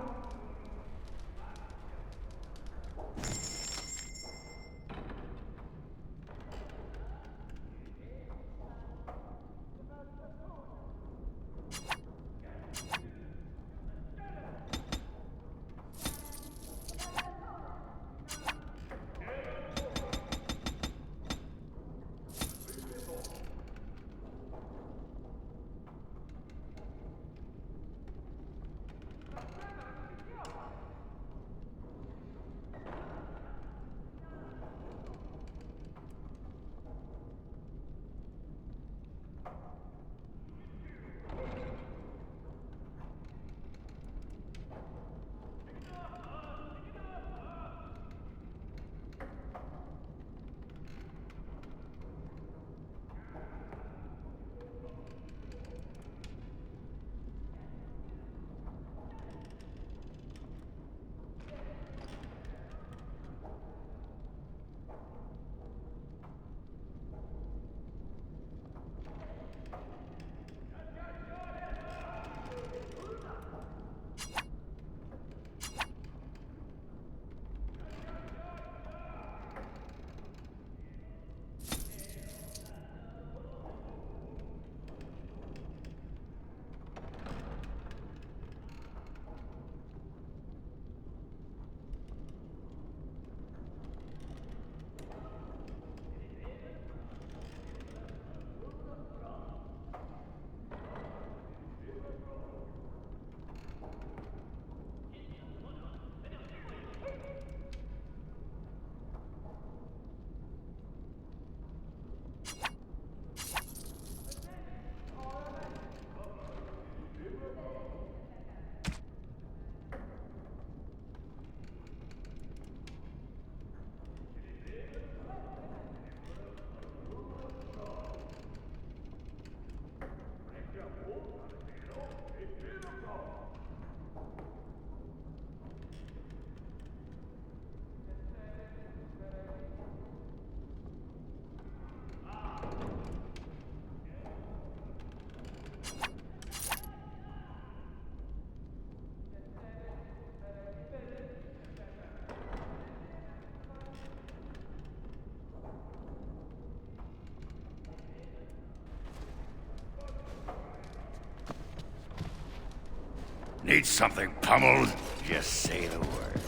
Need something pummeled? Just say the word.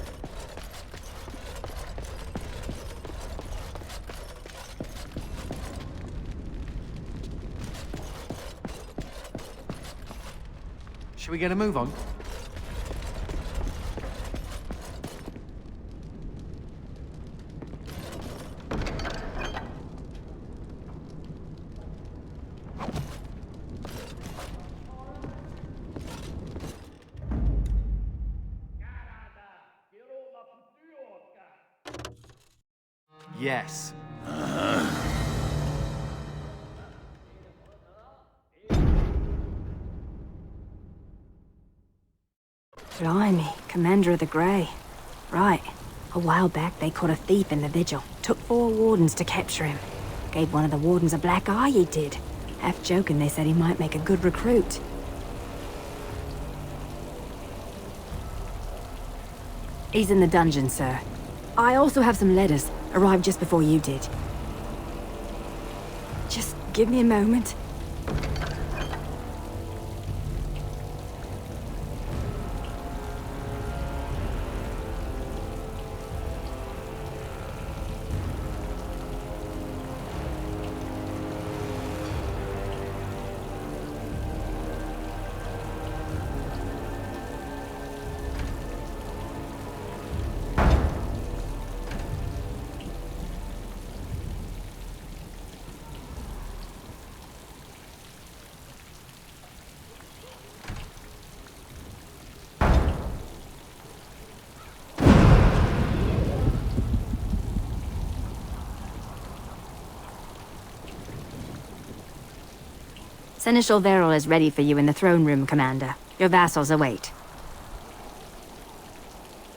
Should we get a move on? Yes. Blimey, Commander of the Grey. Right. A while back they caught a thief in the vigil. Took 4 wardens to capture him. Gave one of the wardens a black eye, he did. Half joking, they said he might make a good recruit. He's in the dungeon, sir. I also have some letters. Arrived just before you did. Just give me a moment. Seneschal Verrill is ready for you in the throne room, Commander. Your vassals await.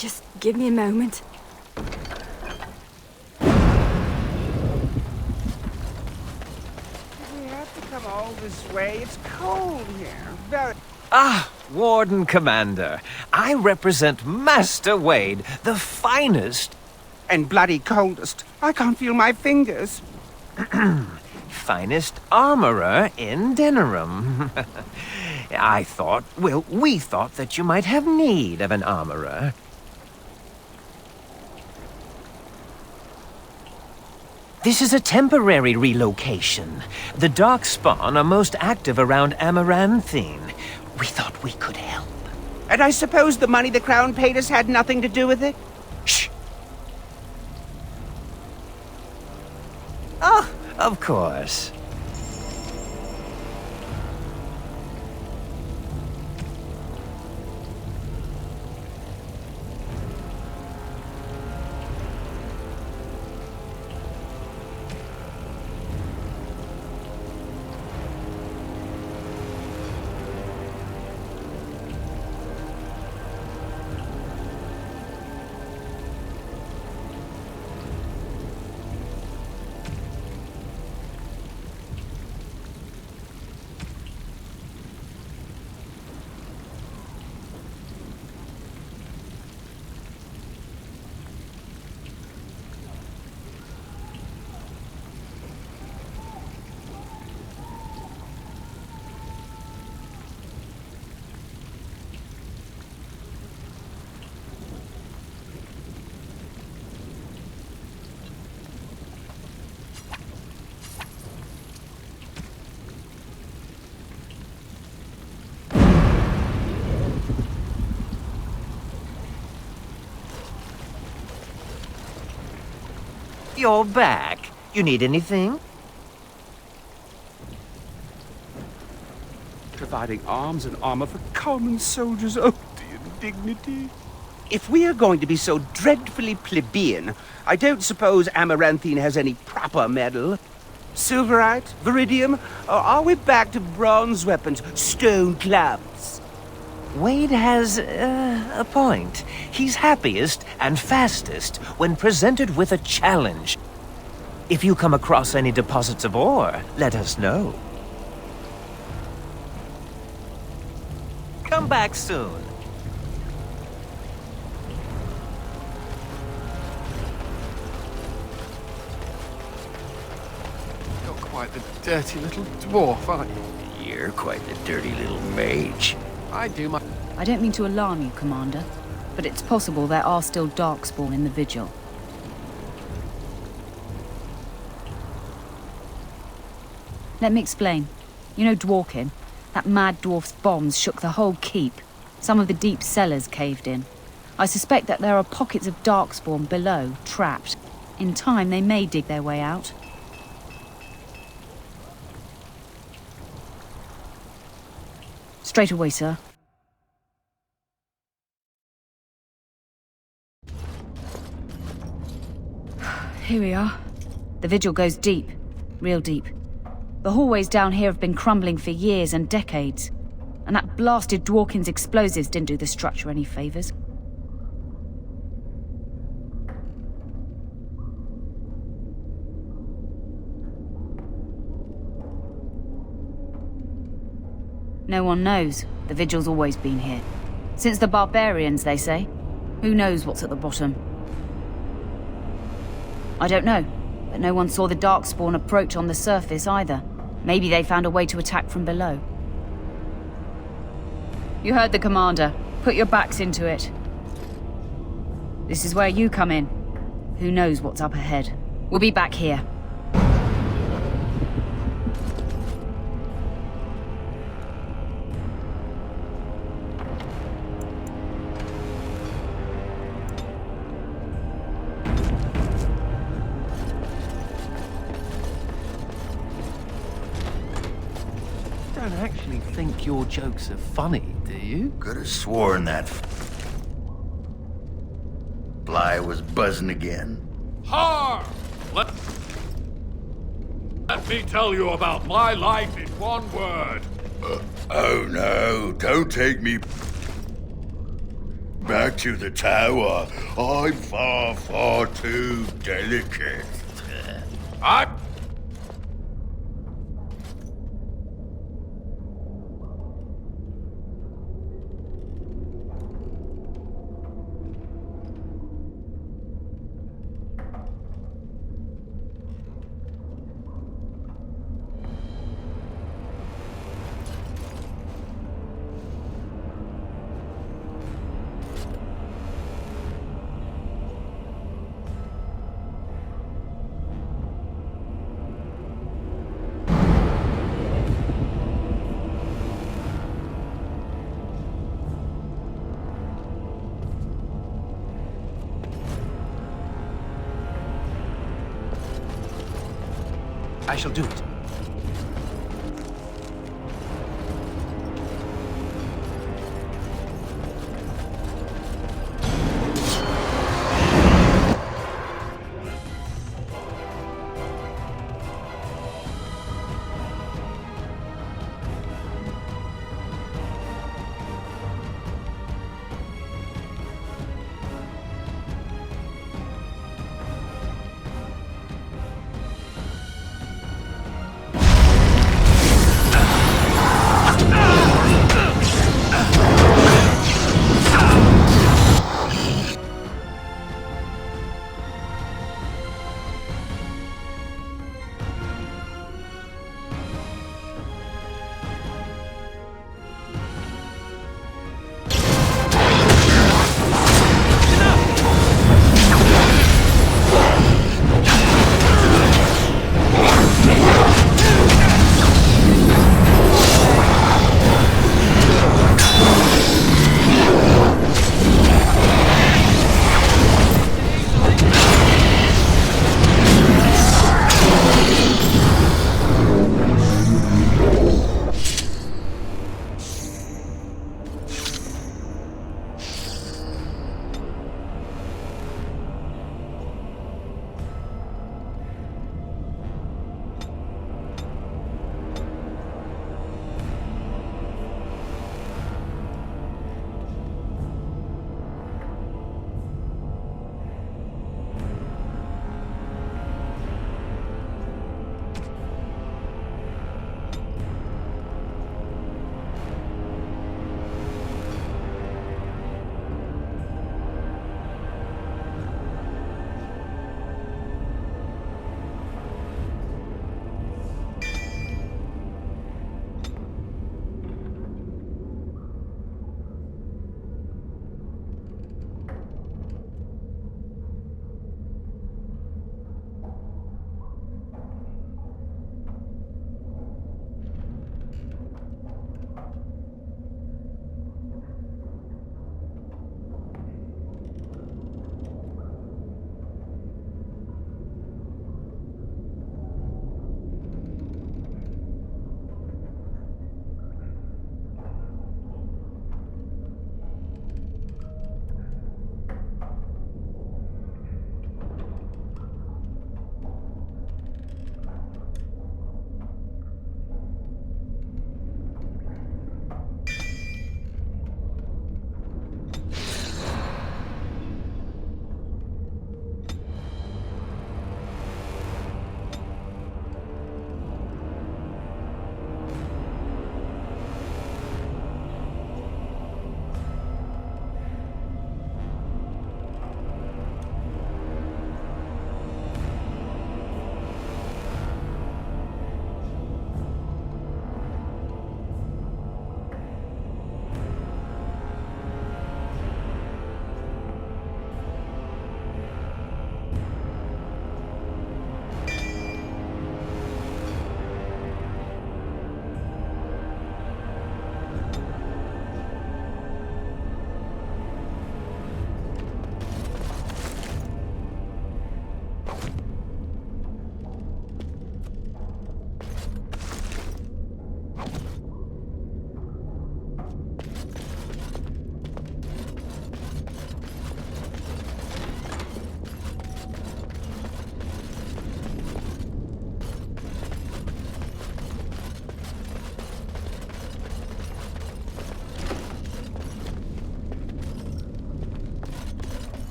Just give me a moment. We have to come all this way. It's cold here. Very... Ah, Warden Commander. I represent Master Wade, the finest... And bloody coldest. I can't feel my fingers. finest armorer in Denerim. we thought that you might have need of an armorer. This is a temporary relocation. The Darkspawn are most active around Amaranthine. We thought we could help. And I suppose the money the Crown paid us had nothing to do with it? Shh! Oh, of course. You're back. You need anything? Providing arms and armor for common soldiers. Oh, the indignity. If we are going to be so dreadfully plebeian, I don't suppose Amaranthine has any proper metal. Silverite? Viridium? Or are we back to bronze weapons, stone clubs? Wade has a point. He's happiest and fastest when presented with a challenge. If you come across any deposits of ore, let us know. Come back soon. You're quite the dirty little dwarf, aren't you? You're quite the dirty little mage. I do my... I don't mean to alarm you, Commander, but it's possible there are still Darkspawn in the Vigil. Let me explain. You know Dworkin? That mad dwarf's bombs shook the whole keep. Some of the deep cellars caved in. I suspect that there are pockets of Darkspawn below, trapped. In time, they may dig their way out. Straight away, sir. Here we are. The Vigil goes deep. Real deep. The hallways down here have been crumbling for years and decades. And that blasted Dworkin's explosives didn't do the structure any favors. No one knows. The Vigil's always been here. Since the barbarians, they say. Who knows what's at the bottom? I don't know, but no one saw the Darkspawn approach on the surface either. Maybe they found a way to attack from below. You heard the Commander. Put your backs into it. This is where you come in. Who knows what's up ahead? We'll be back here. Think your jokes are funny, do you? Could have sworn that fly was buzzing again. Har! Let me tell you about my life in one word. Oh no, don't take me Back to the tower. I'm far, far too delicate. I shall do it.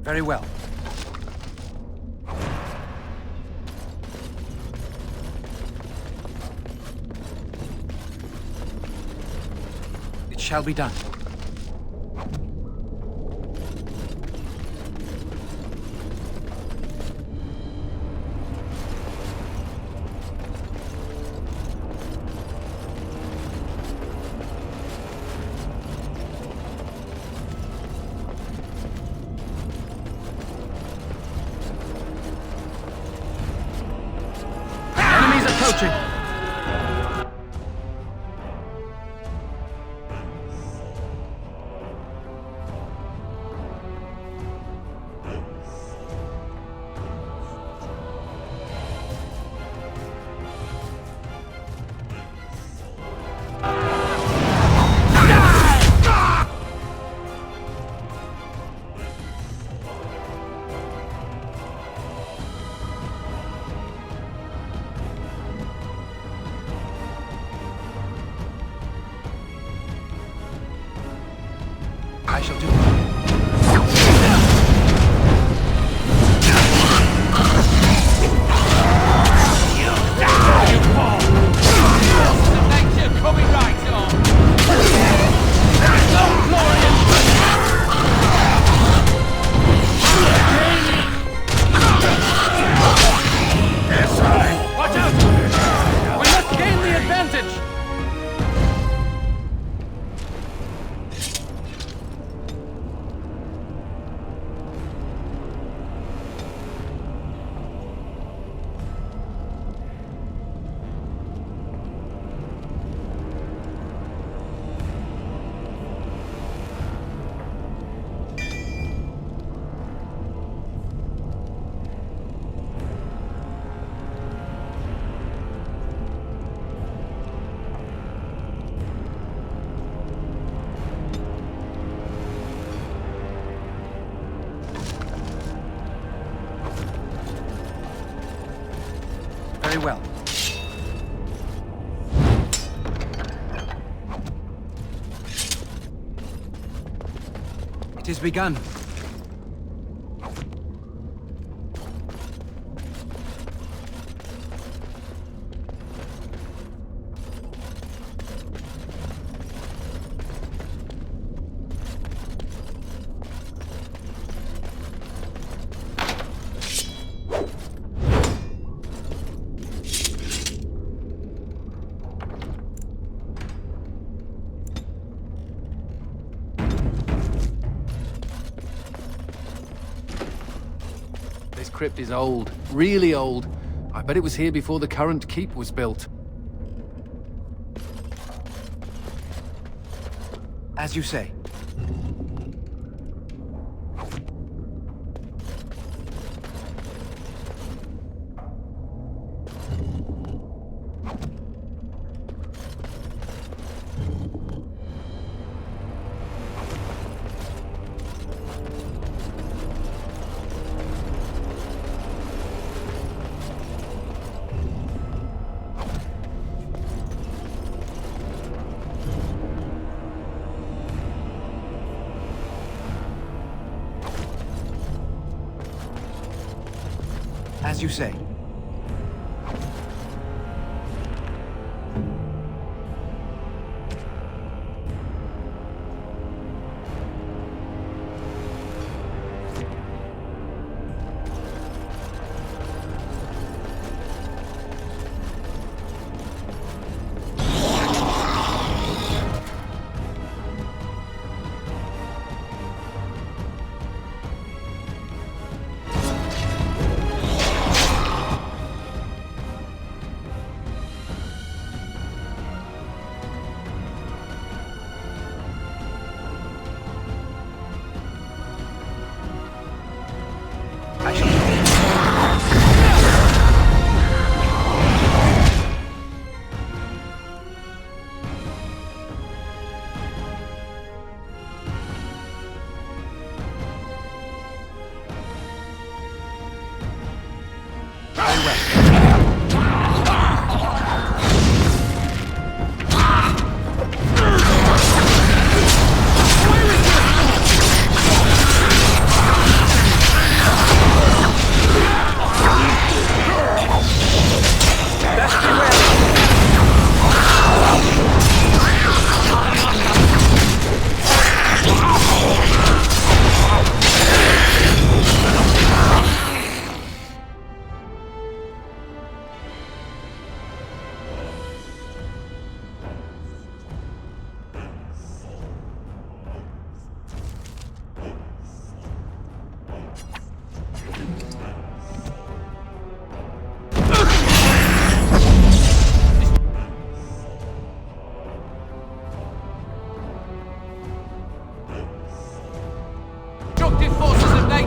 Very well. It shall be done. Approaching. I shall do it. Very well. It is begun. This crypt is old, really old. I bet it was here before the current keep was built. As you say. As you say.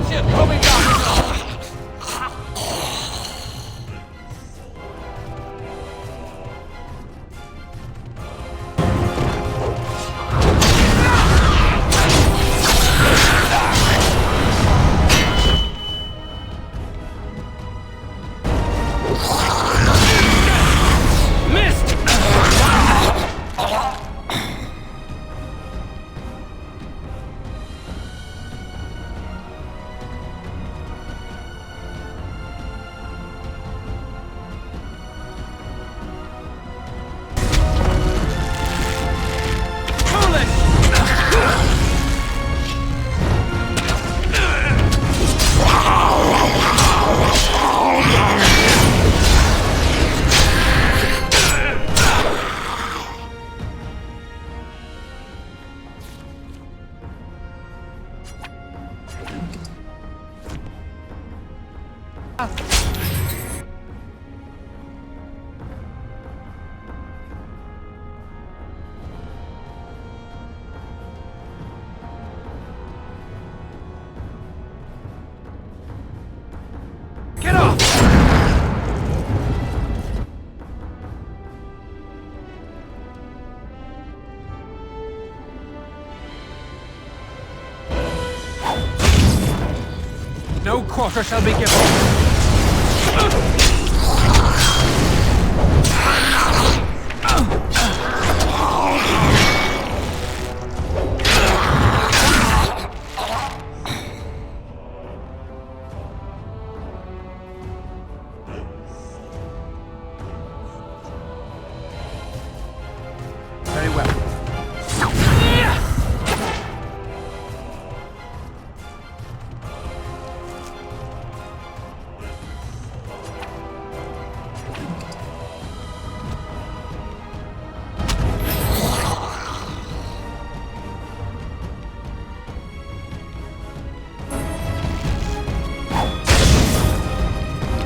shit coming down! No quarter shall be given. Very well.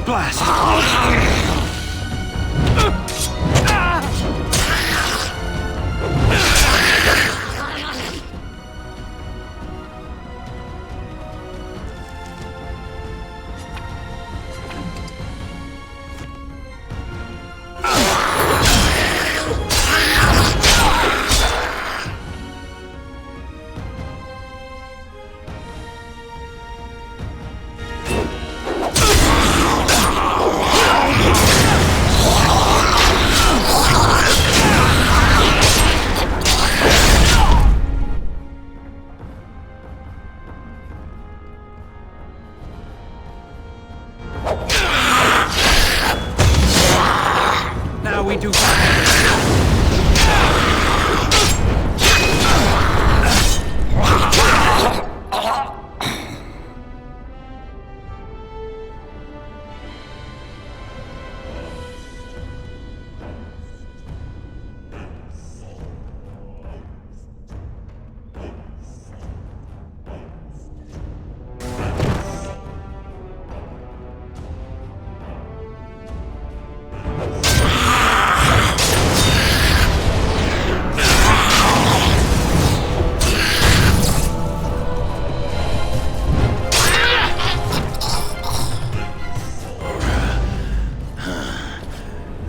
Blast! Now we do.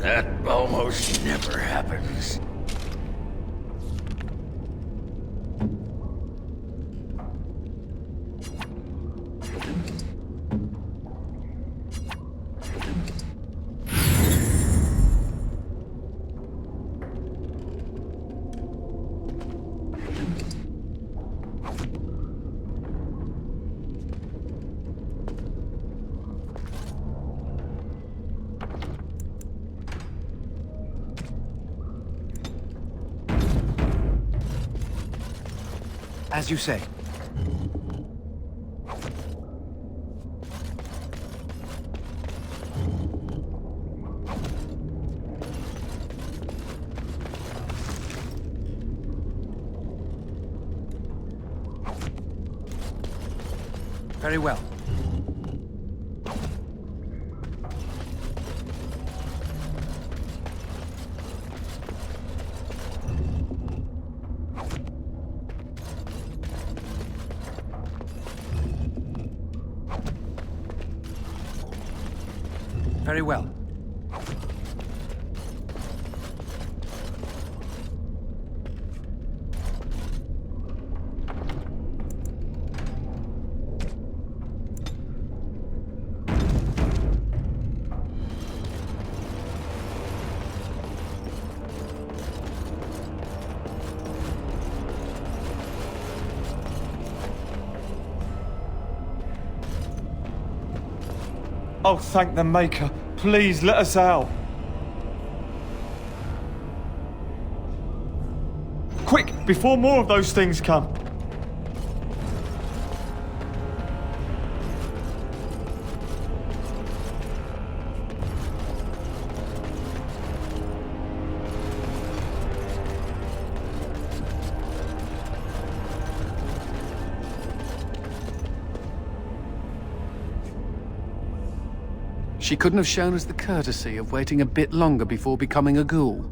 That almost never happens. As you say. Very well. Very well. Oh, thank the Maker. Please, let us out. Quick, before more of those things come. She couldn't have shown us the courtesy of waiting a bit longer before becoming a ghoul.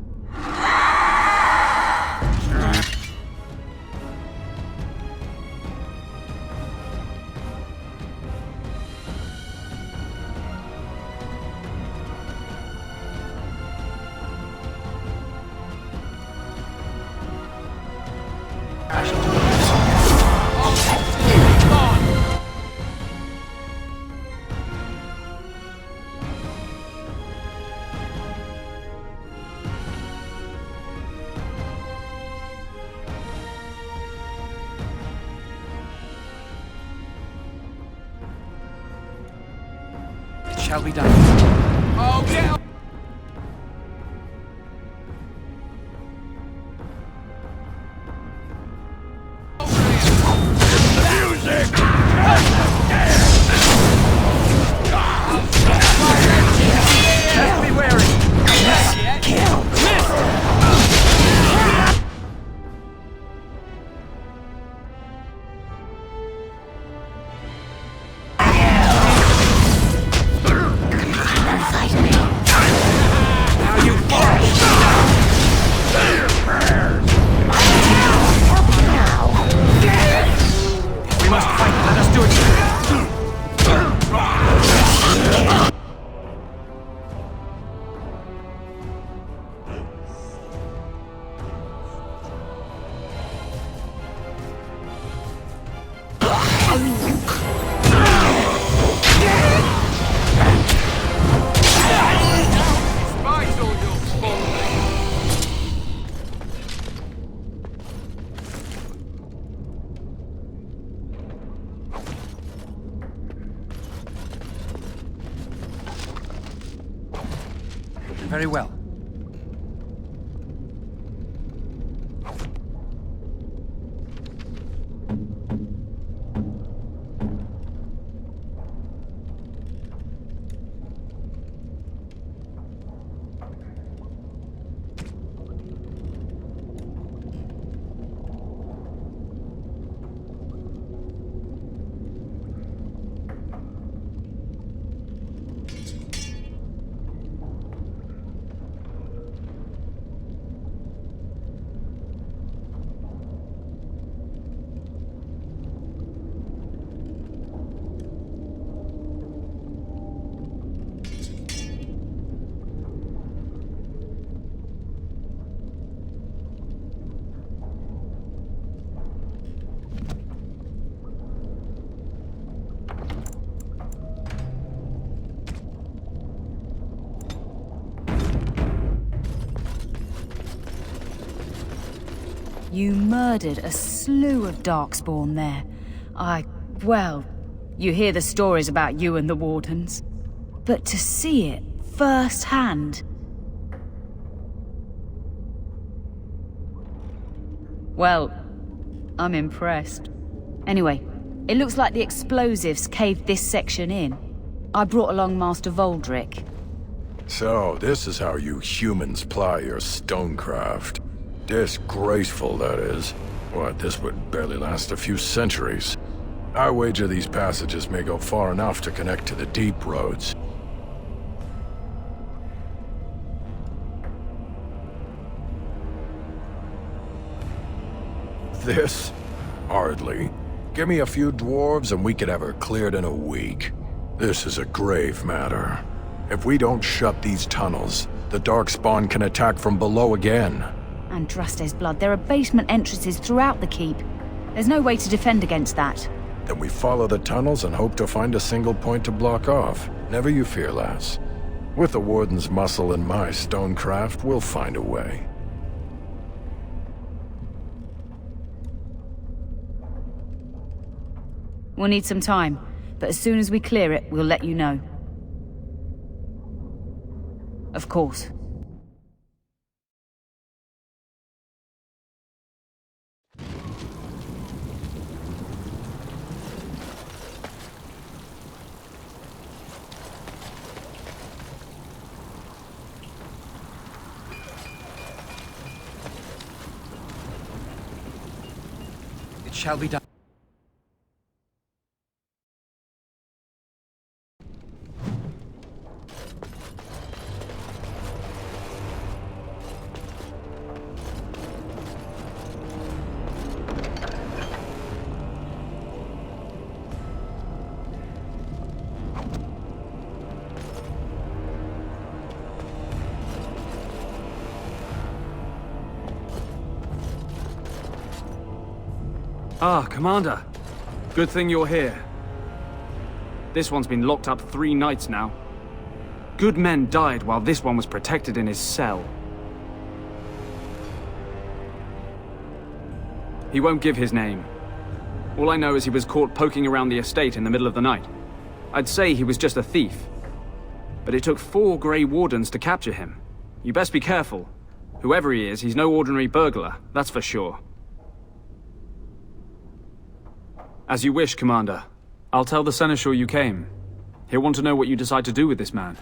Shall be done. Oh, yeah! Just be wary. Kill. Very well. You murdered a slew of Darkspawn there. Well, you hear the stories about you and the Wardens. But to see it firsthand... Well, I'm impressed. Anyway, it looks like the explosives caved this section in. I brought along Master Voldrick. So, this is how you humans ply your stonecraft. Disgraceful, that is. What, this would barely last a few centuries. I wager these passages may go far enough to connect to the deep roads. This? Hardly. Give me a few dwarves and we could have her cleared in a week. This is a grave matter. If we don't shut these tunnels, the Darkspawn can attack from below again. Andraste's blood. There are basement entrances throughout the keep. There's no way to defend against that. Then we follow the tunnels and hope to find a single point to block off. Never you fear, lass. With the Warden's muscle and my stonecraft, we'll find a way. We'll need some time, but as soon as we clear it, we'll let you know. Of course. It shall be done. Ah, Commander. Good thing you're here. This one's been locked up 3 nights now. Good men died while this one was protected in his cell. He won't give his name. All I know is he was caught poking around the estate in the middle of the night. I'd say he was just a thief. But it took 4 Grey Wardens to capture him. You best be careful. Whoever he is, he's no ordinary burglar, that's for sure. As you wish, Commander. I'll tell the Seneschal you came. He'll want to know what you decide to do with this man.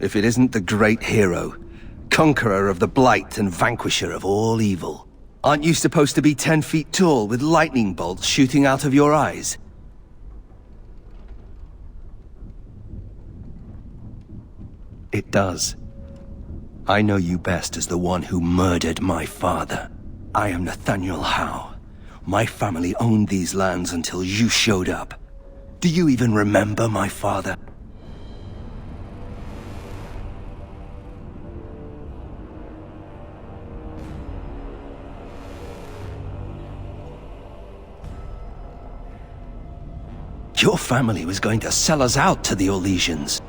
If it isn't the great hero, conqueror of the Blight and vanquisher of all evil. Aren't you supposed to be 10 feet tall with lightning bolts shooting out of your eyes? It does. I know you best as the one who murdered my father. I am Nathaniel Howe. My family owned these lands until you showed up. Do you even remember my father? Your family was going to sell us out to the Orlesians.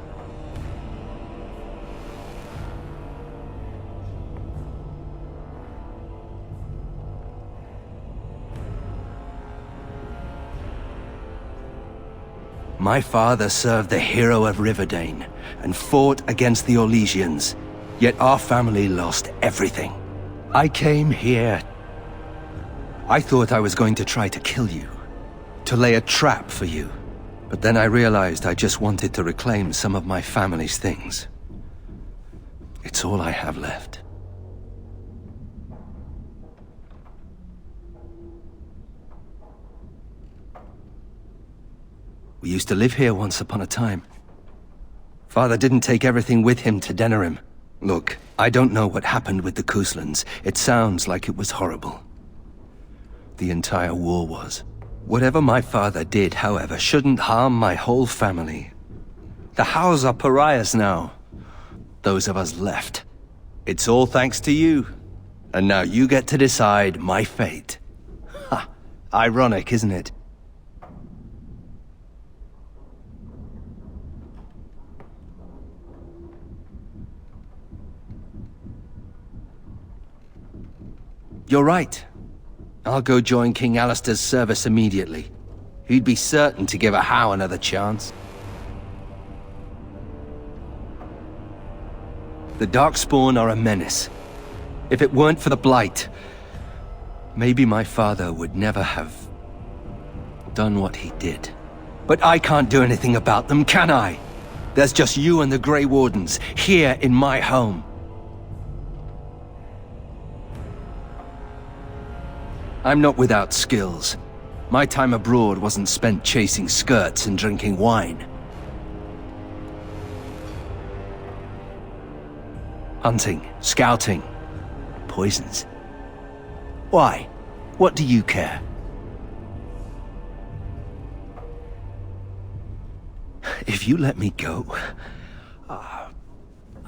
My father served the hero of Riverdane and fought against the Orlesians, yet our family lost everything. I came here. I thought I was going to try to kill you, to lay a trap for you, but then I realized I just wanted to reclaim some of my family's things. It's all I have left. We used to live here once upon a time. Father didn't take everything with him to Denerim. Look, I don't know what happened with the Kuslands. It sounds like it was horrible. The entire war was. Whatever my father did, however, shouldn't harm my whole family. The Howes are pariahs now. Those of us left. It's all thanks to you. And now you get to decide my fate. Ha! Ironic, isn't it? You're right. I'll go join King Alistair's service immediately. He'd be certain to give a Howe another chance. The Darkspawn are a menace. If it weren't for the Blight, maybe my father would never have done what he did. But I can't do anything about them, can I? There's just you and the Grey Wardens here in my home. I'm not without skills. My time abroad wasn't spent chasing skirts and drinking wine. Hunting, scouting, poisons. Why? What do you care? If you let me go...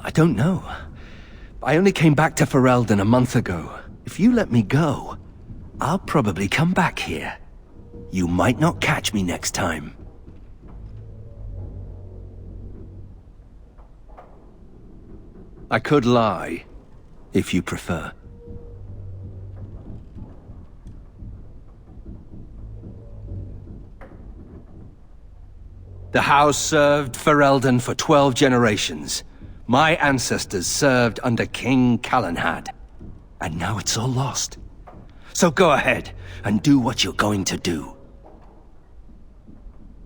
I don't know. I only came back to Ferelden a month ago. If you let me go, I'll probably come back here. You might not catch me next time. I could lie, if you prefer. The house served Ferelden for 12 generations. My ancestors served under King Calenhad. And now it's all lost. So go ahead and do what you're going to do.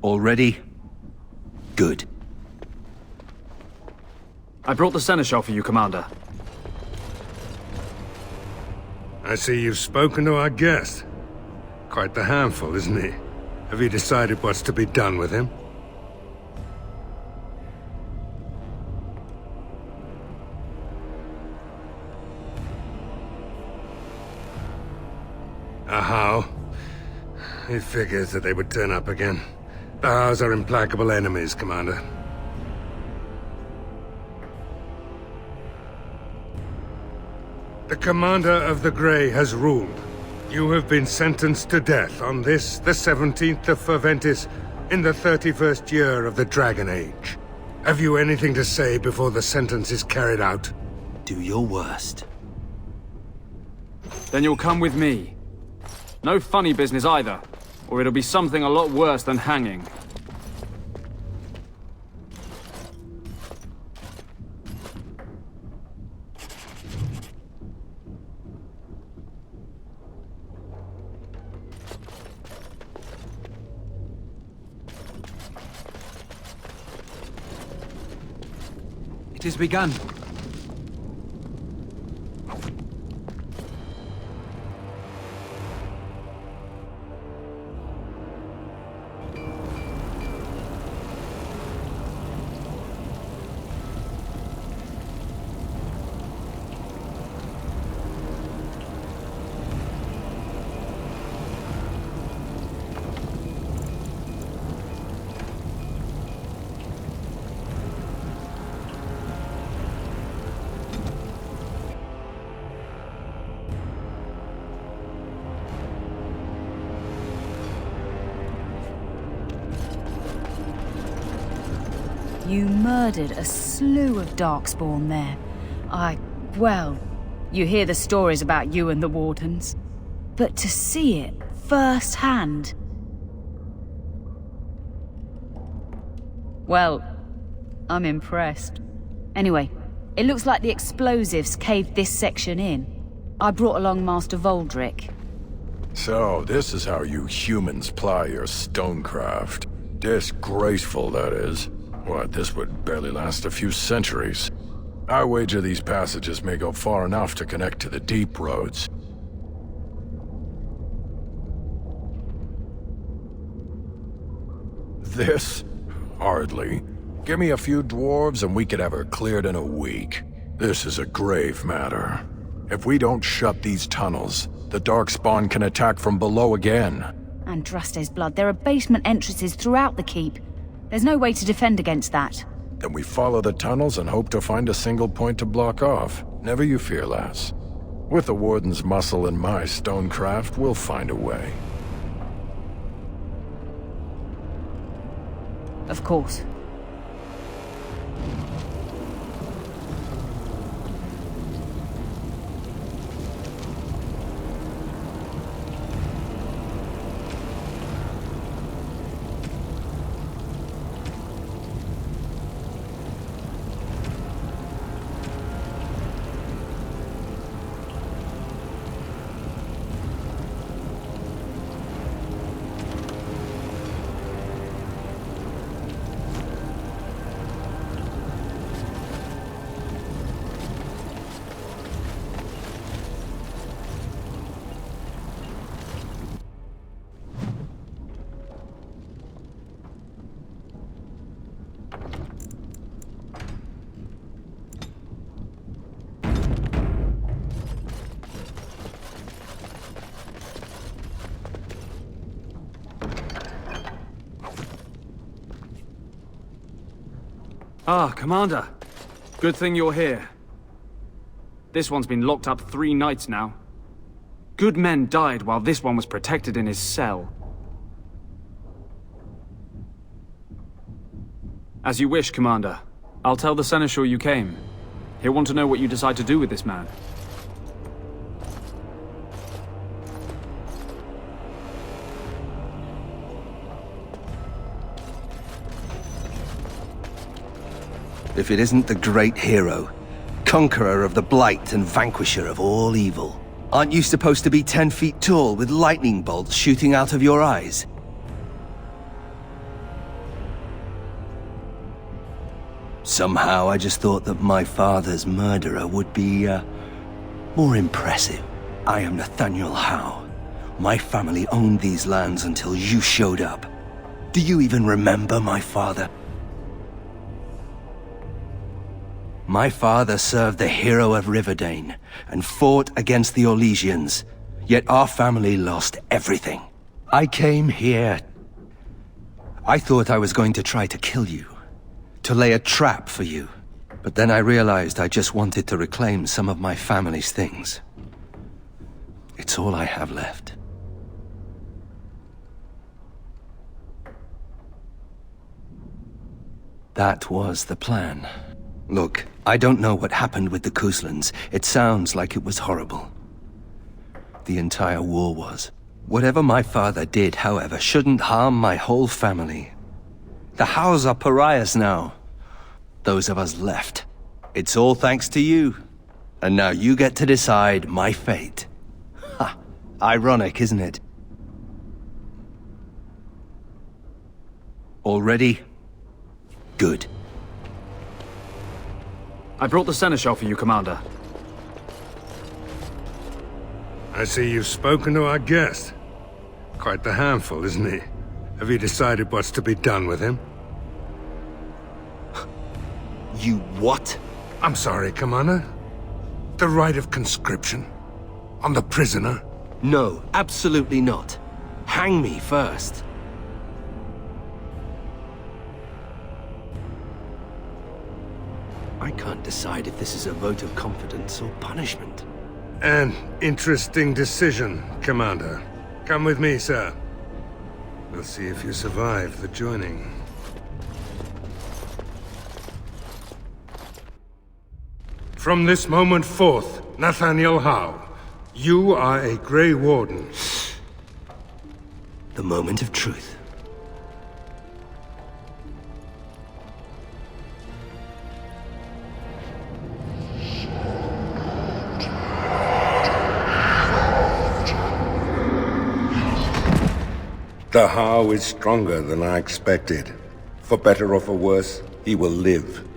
All ready? Good. I brought the Seneschal for you, Commander. I see you've spoken to our guest. Quite the handful, isn't he? Have you decided what's to be done with him? How? It figures that they would turn up again. The Hows are implacable enemies, Commander. The Commander of the Grey has ruled. You have been sentenced to death on this, the 17th of Ferventis, in the 31st year of the Dragon Age. Have you anything to say before the sentence is carried out? Do your worst. Then you'll come with me. No funny business either, or it'll be something a lot worse than hanging. It has begun. You murdered a slew of Darkspawn there. Well, you hear the stories about you and the Wardens. But to see it firsthand... Well, I'm impressed. Anyway, it looks like the explosives caved this section in. I brought along Master Voldrick. So, this is how you humans ply your stonecraft. Disgraceful, that is. What, this would barely last a few centuries. I wager these passages may go far enough to connect to the deep roads. This? Hardly. Give me a few dwarves and we could have her cleared in a week. This is a grave matter. If we don't shut these tunnels, the Darkspawn can attack from below again. And Draste's blood, there are basement entrances throughout the keep. There's no way to defend against that. Then we follow the tunnels and hope to find a single point to block off. Never you fear, lass. With the Warden's muscle and my stonecraft, we'll find a way. Of course. Ah, Commander. Good thing you're here. This one's been locked up 3 nights now. Good men died while this one was protected in his cell. As you wish, Commander. I'll tell the Seneschal you came. He'll want to know what you decide to do with this man. If it isn't the great hero, conqueror of the Blight and vanquisher of all evil. Aren't you supposed to be 10 feet tall with lightning bolts shooting out of your eyes? Somehow I just thought that my father's murderer would be, more impressive. I am Nathaniel Howe. My family owned these lands until you showed up. Do you even remember my father? My father served the hero of Riverdane and fought against the Orlesians, yet our family lost everything. I came here. I thought I was going to try to kill you, to lay a trap for you. But then I realized I just wanted to reclaim some of my family's things. It's all I have left. That was the plan. Look, I don't know what happened with the Kuzlans. It sounds like it was horrible. The entire war was. Whatever my father did, however, shouldn't harm my whole family. The Howes are pariahs now. Those of us left. It's all thanks to you. And now you get to decide my fate. Ha! Ironic, isn't it? All ready? Good. I brought the Seneschal for you, Commander. I see you've spoken to our guest. Quite the handful, isn't he? Have you decided what's to be done with him? You what? I'm sorry, Commander. The right of conscription? On the prisoner? No, absolutely not. Hang me first. I can't decide if this is a vote of confidence or punishment. An interesting decision, Commander. Come with me, sir. We'll see if you survive the joining. From this moment forth, Nathaniel Howe, you are a Grey Warden. The moment of truth. The Howe is stronger than I expected. For better or for worse, he will live.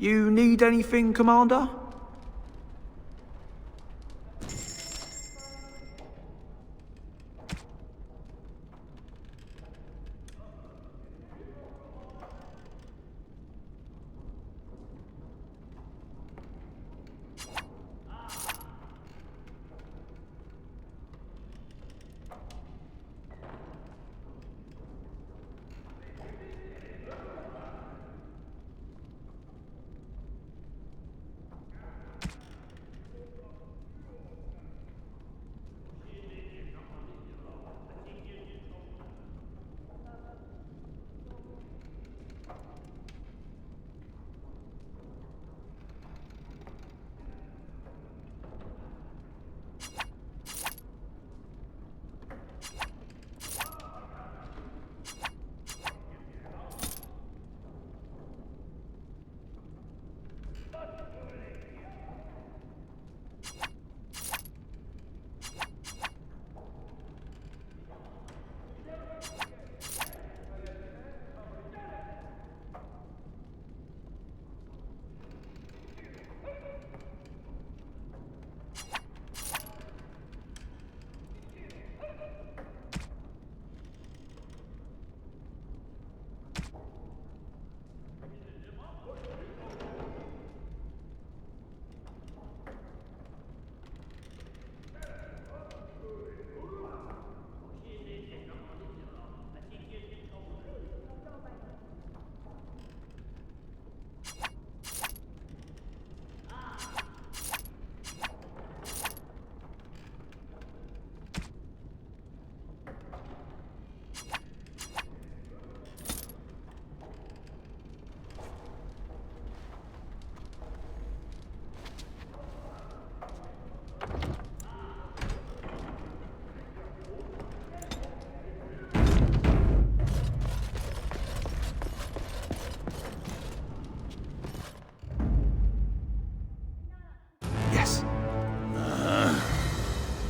You need anything, Commander?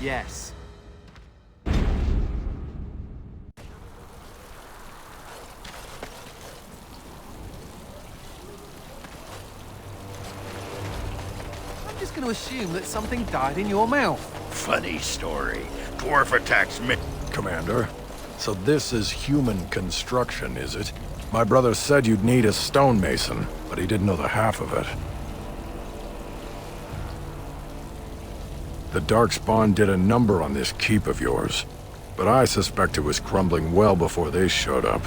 Yes. I'm just going to assume that something died in your mouth. Funny story. Dwarf attacks me. Commander, so this is human construction, is it? My brother said you'd need a stonemason, but he didn't know the half of it. The Darkspawn did a number on this keep of yours, but I suspect it was crumbling well before they showed up.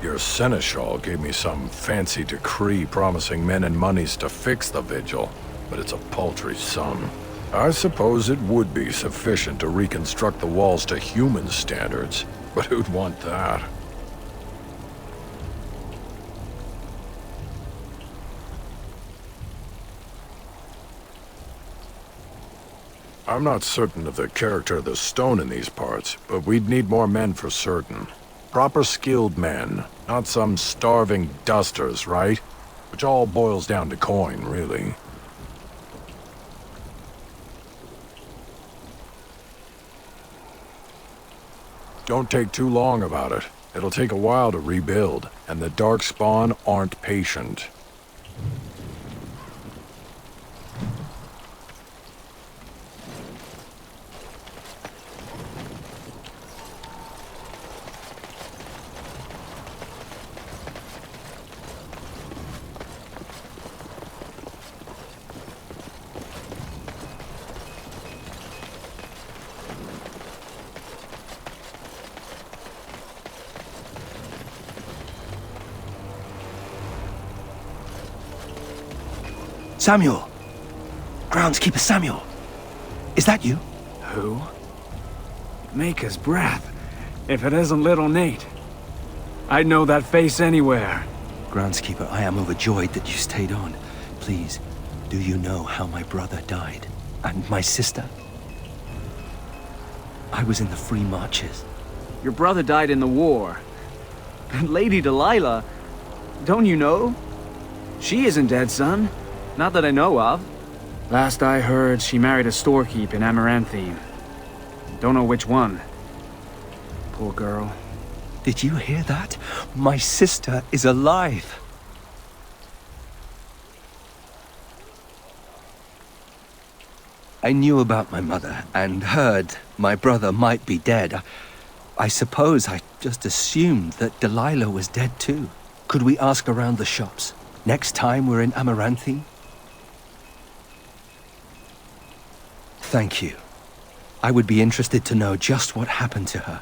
Your seneschal gave me some fancy decree promising men and monies to fix the vigil, but it's a paltry sum. I suppose it would be sufficient to reconstruct the walls to human standards, but who'd want that? I'm not certain of the character of the stone in these parts, but we'd need more men for certain. Proper skilled men, not some starving dusters, right? Which all boils down to coin, really. Don't take too long about it. It'll take a while to rebuild, and the Darkspawn aren't patient. Samuel! Groundskeeper Samuel! Is that you? Who? Maker's breath. If it isn't little Nate. I'd know that face anywhere. Groundskeeper, I am overjoyed that you stayed on. Please, do you know how my brother died? And my sister? I was in the Free Marches. Your brother died in the war. And Lady Delilah, don't you know? She isn't dead, son. Not that I know of. Last I heard, she married a storekeep in Amaranthine. Don't know which one. Poor girl. Did you hear that? My sister is alive. I knew about my mother and heard my brother might be dead. I suppose I just assumed that Delilah was dead too. Could we ask around the shops next time we're in Amaranthine? Thank you. I would be interested to know just what happened to her.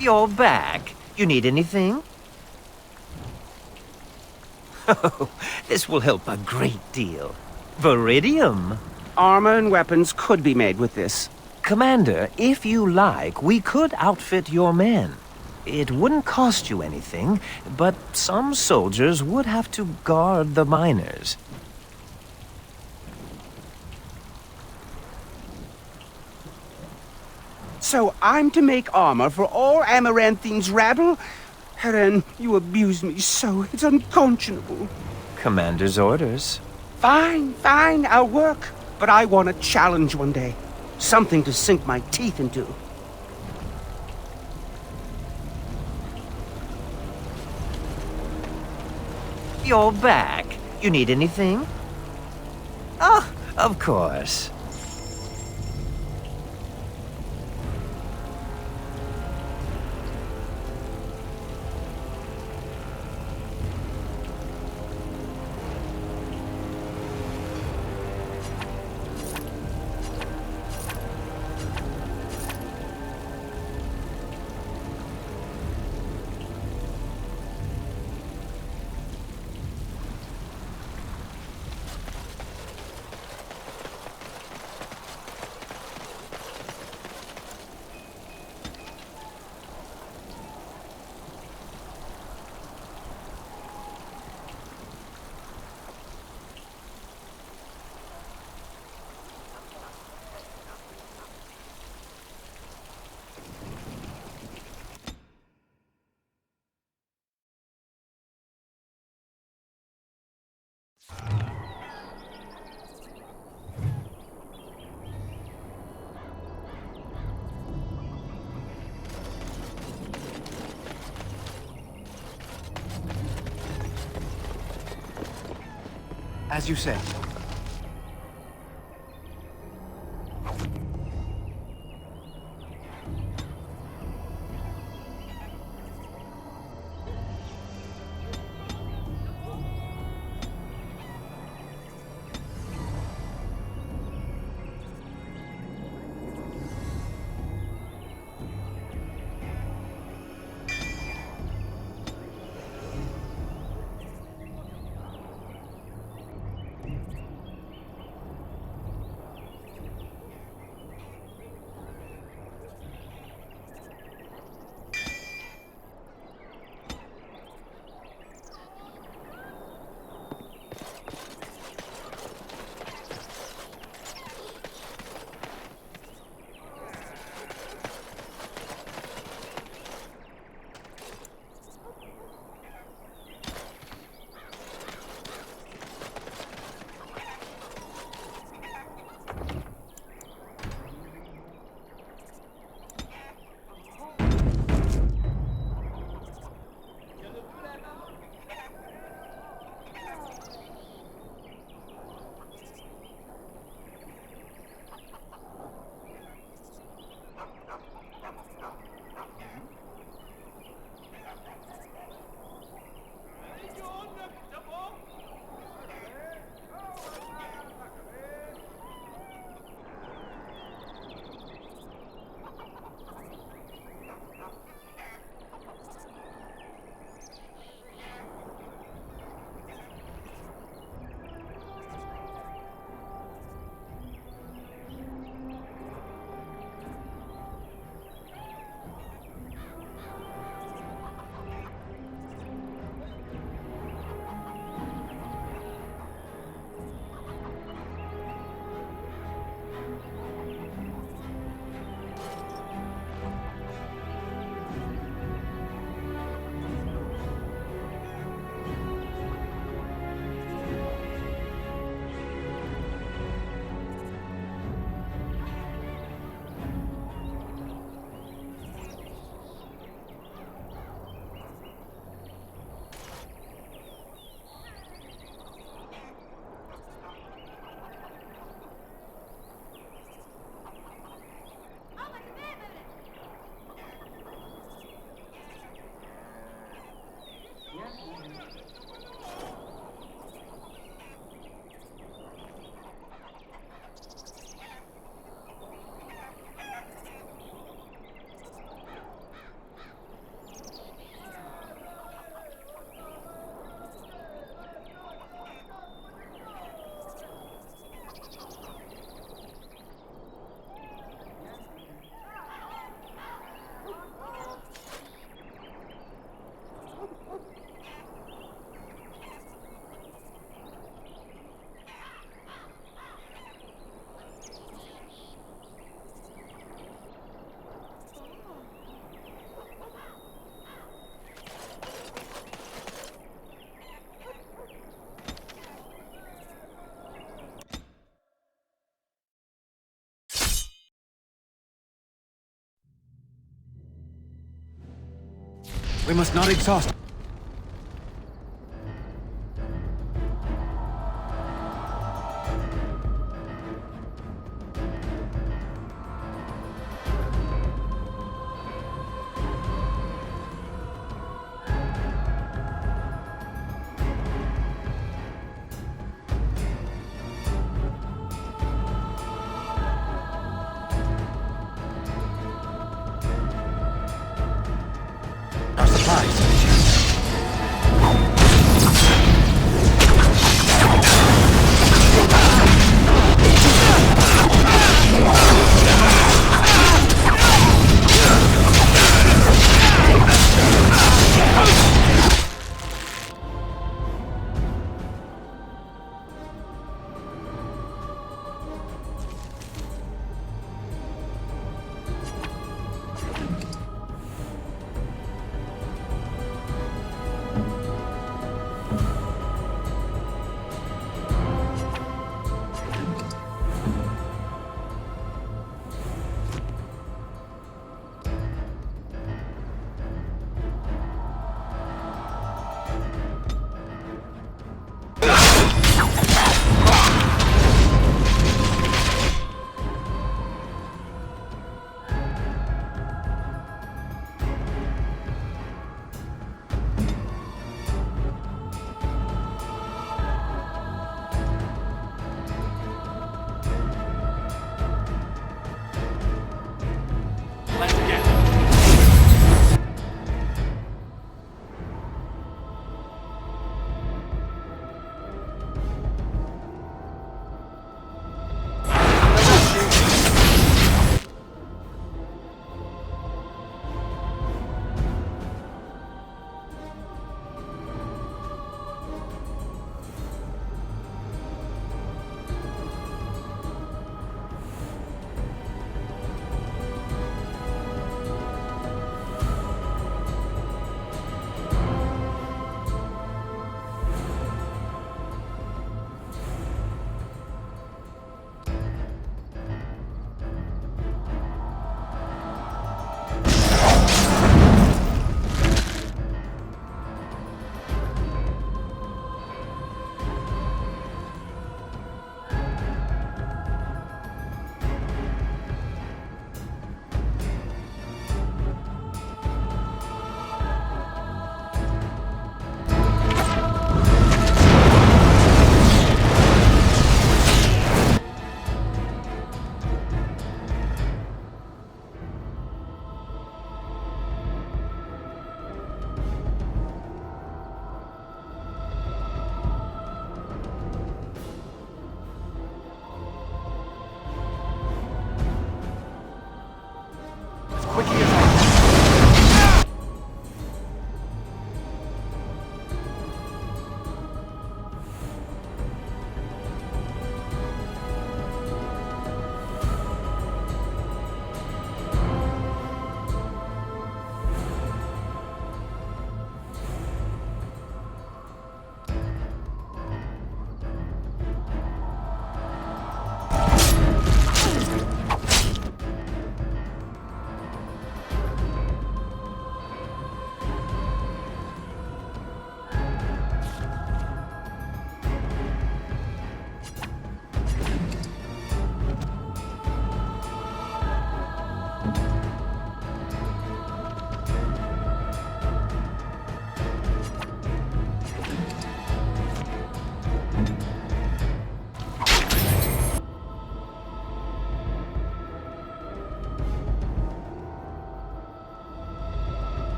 You're back. You need anything? Oh, this will help a great deal. Viridium. Armor and weapons could be made with this. Commander, if you like, we could outfit your men. It wouldn't cost you anything, but some soldiers would have to guard the miners. So I'm to make armor for all Amaranthine's rabble? Helen, you abuse me so, it's unconscionable. Commander's orders. Fine, fine, I'll work. But I want a challenge one day. Something to sink my teeth into. You're back. You need anything? Oh, of course. As you say. We must not exhaust. Our supplies.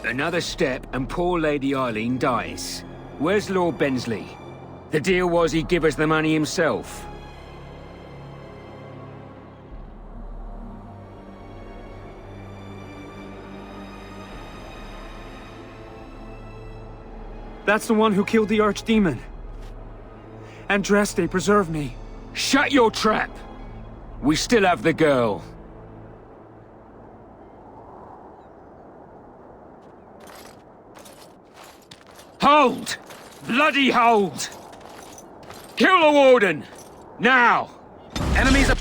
Another step and poor Lady Eileen dies. Where's Lord Bensley? The deal was he'd give us the money himself. That's the one who killed the Archdemon. Andraste, preserve me. Shut your trap! We still have the girl. Hold! Bloody hold! Kill the Warden! Now! Enemies are...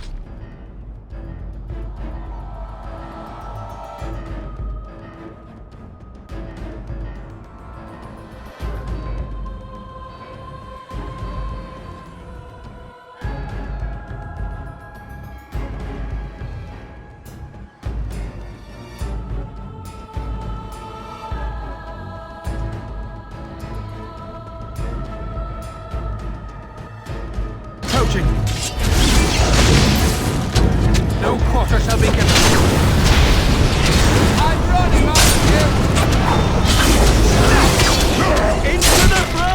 No quarter shall be given. I'm running on you! Into the floor!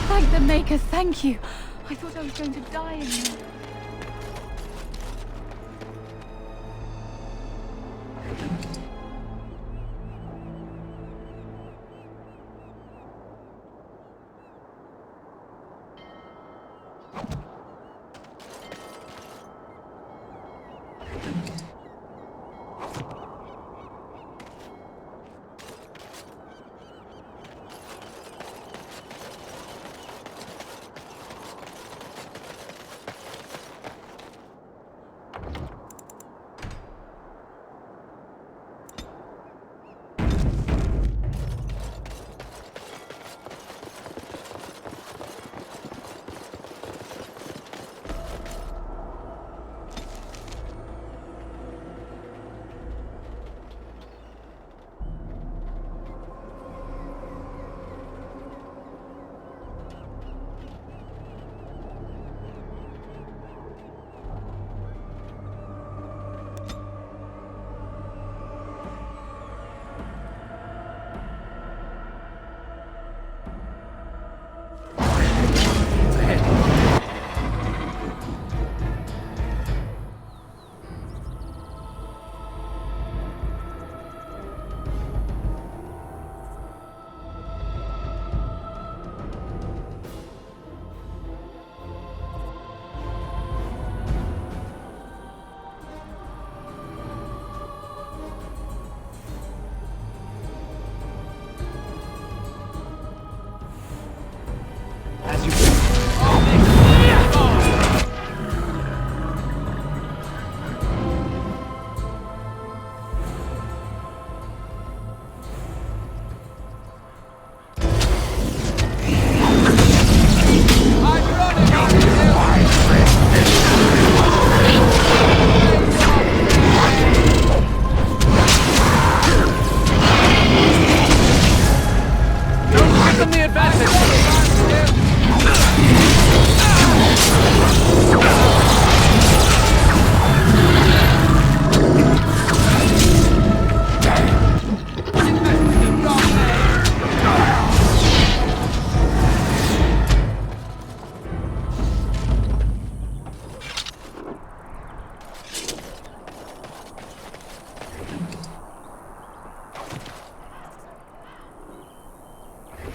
Thank the Maker, thank you. I thought I was going to die in there.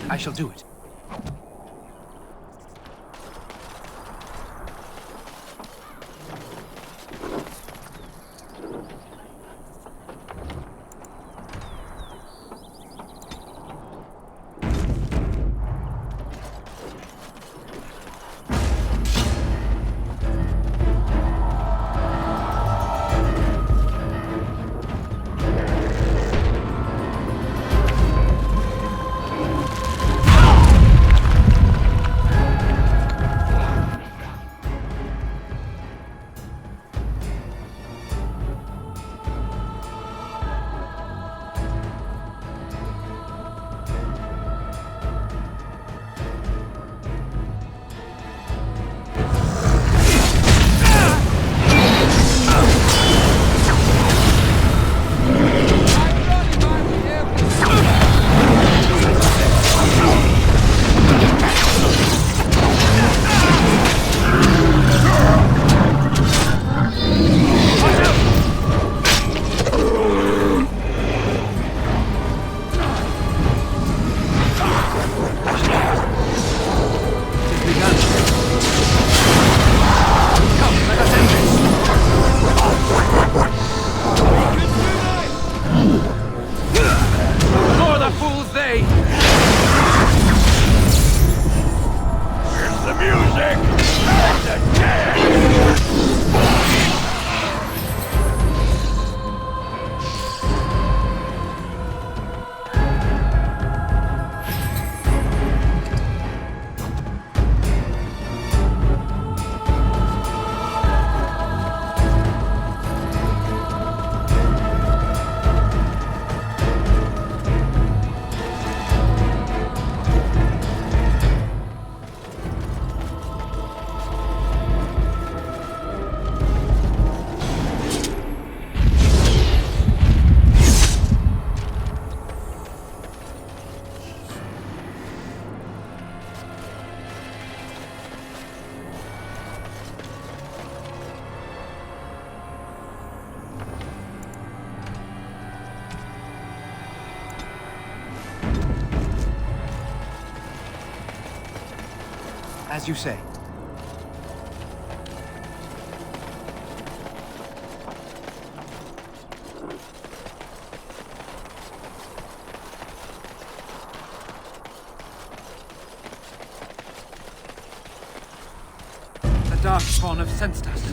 I shall do it. As you say. The Darkspawn have sensed us.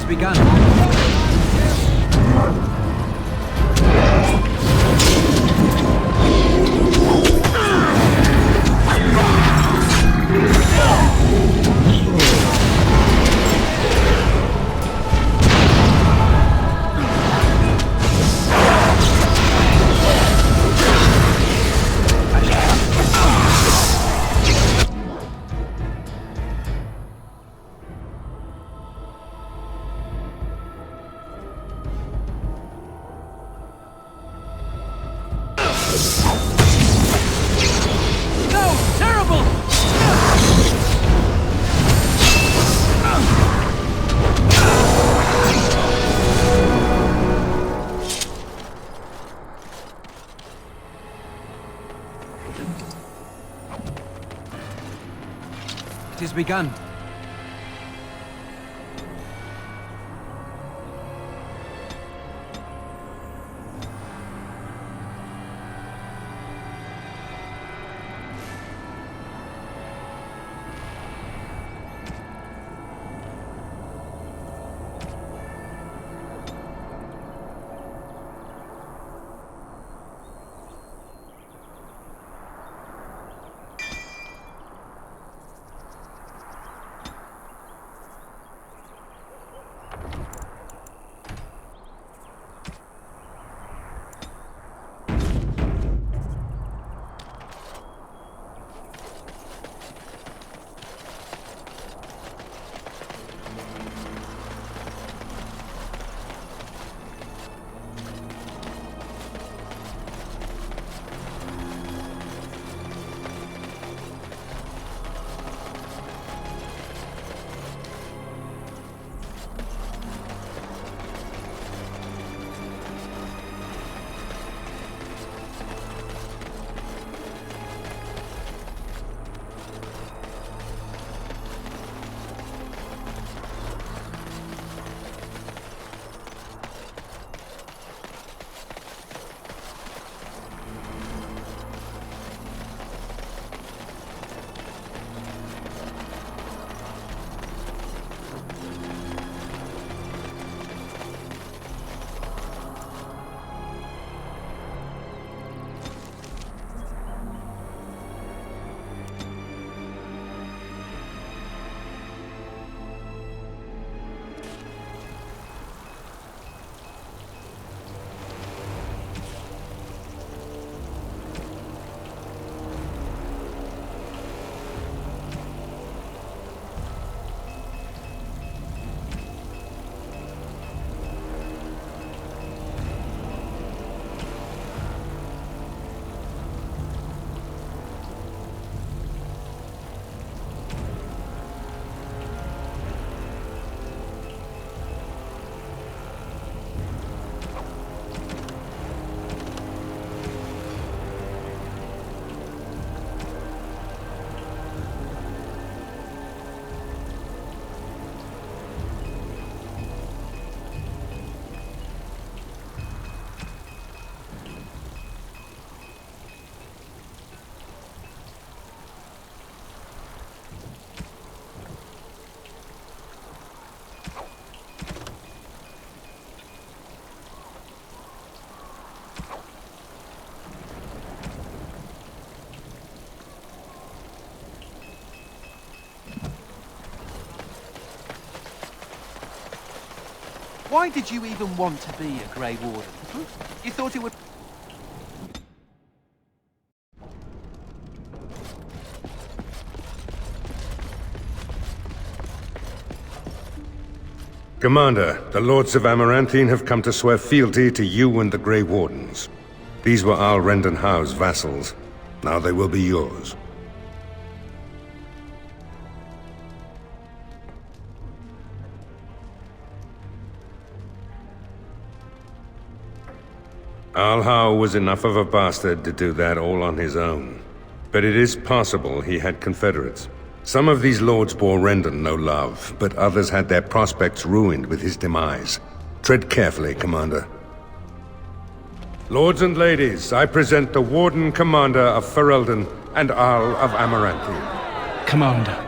Begun. It has begun. Why did you even want to be a Grey Warden? You thought it would... Commander, the Lords of Amaranthine have come to swear fealty to you and the Grey Wardens. These were Al Rendenhau's vassals. Now they will be yours. Al-Hau was enough of a bastard to do that all on his own. But it is possible he had confederates. Some of these lords bore Rendon no love, but others had their prospects ruined with his demise. Tread carefully, Commander. Lords and ladies, I present the Warden Commander of Ferelden and Arl of Amaranthine. Commander.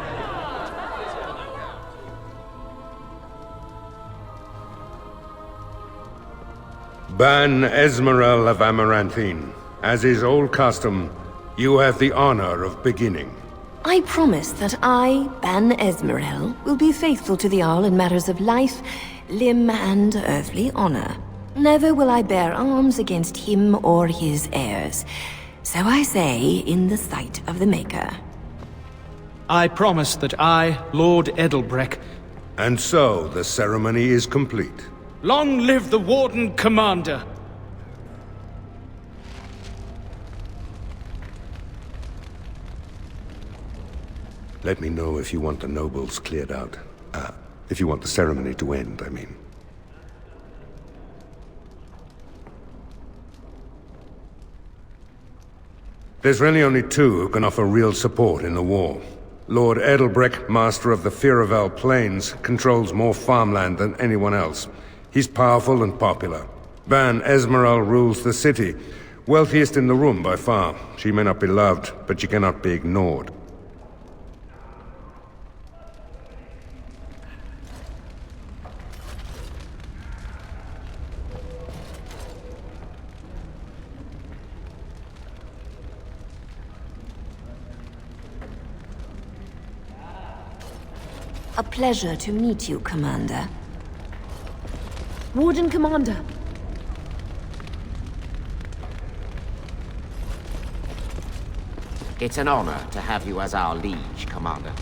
Ban Esmeralda of Amaranthine. As is old custom, you have the honor of beginning. I promise that I, Ban Esmeralda, will be faithful to the Arl in matters of life, limb, and earthly honor. Never will I bear arms against him or his heirs. So I say, in the sight of the Maker. I promise that I, Lord Edelbreck... And so, the ceremony is complete. Long live the Warden Commander! Let me know if you want the nobles cleared out. If you want the ceremony to end, I mean. There's really only two who can offer real support in the war. Lord Edelbreck, master of the Firavel Plains, controls more farmland than anyone else. He's powerful and popular. Ban Esmeralda rules the city. Wealthiest in the room by far. She may not be loved, but she cannot be ignored. A pleasure to meet you, Commander. Warden Commander. It's an honor to have you as our liege, Commander.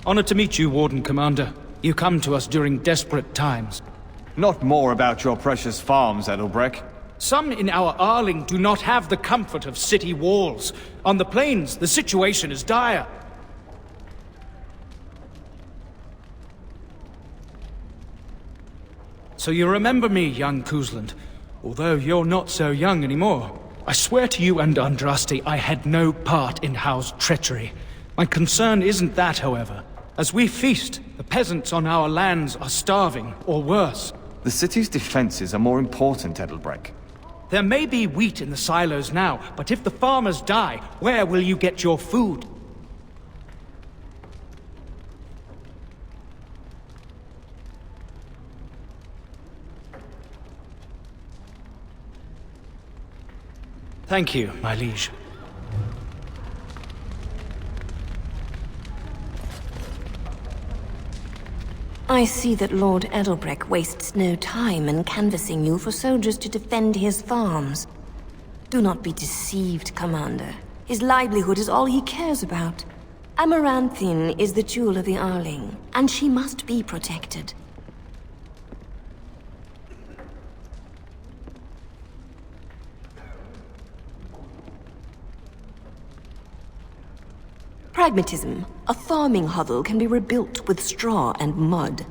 Honored to meet you, Warden Commander. You come to us during desperate times. Not more about your precious farms, Edelbreck. Some in our Arling do not have the comfort of city walls. On the plains, the situation is dire. So you remember me, young Kuzland, although you're not so young anymore. I swear to you and Andraste I had no part in Hau's treachery. My concern isn't that, however. As we feast, the peasants on our lands are starving, or worse. The city's defenses are more important, Edelbreck. There may be wheat in the silos now, but if the farmers die, where will you get your food? Thank you, my liege. I see that Lord Edelbreck wastes no time in canvassing you for soldiers to defend his farms. Do not be deceived, Commander. His livelihood is all he cares about. Amaranthine is the jewel of the Arling, and she must be protected. Pragmatism. A farming hovel can be rebuilt with straw and mud.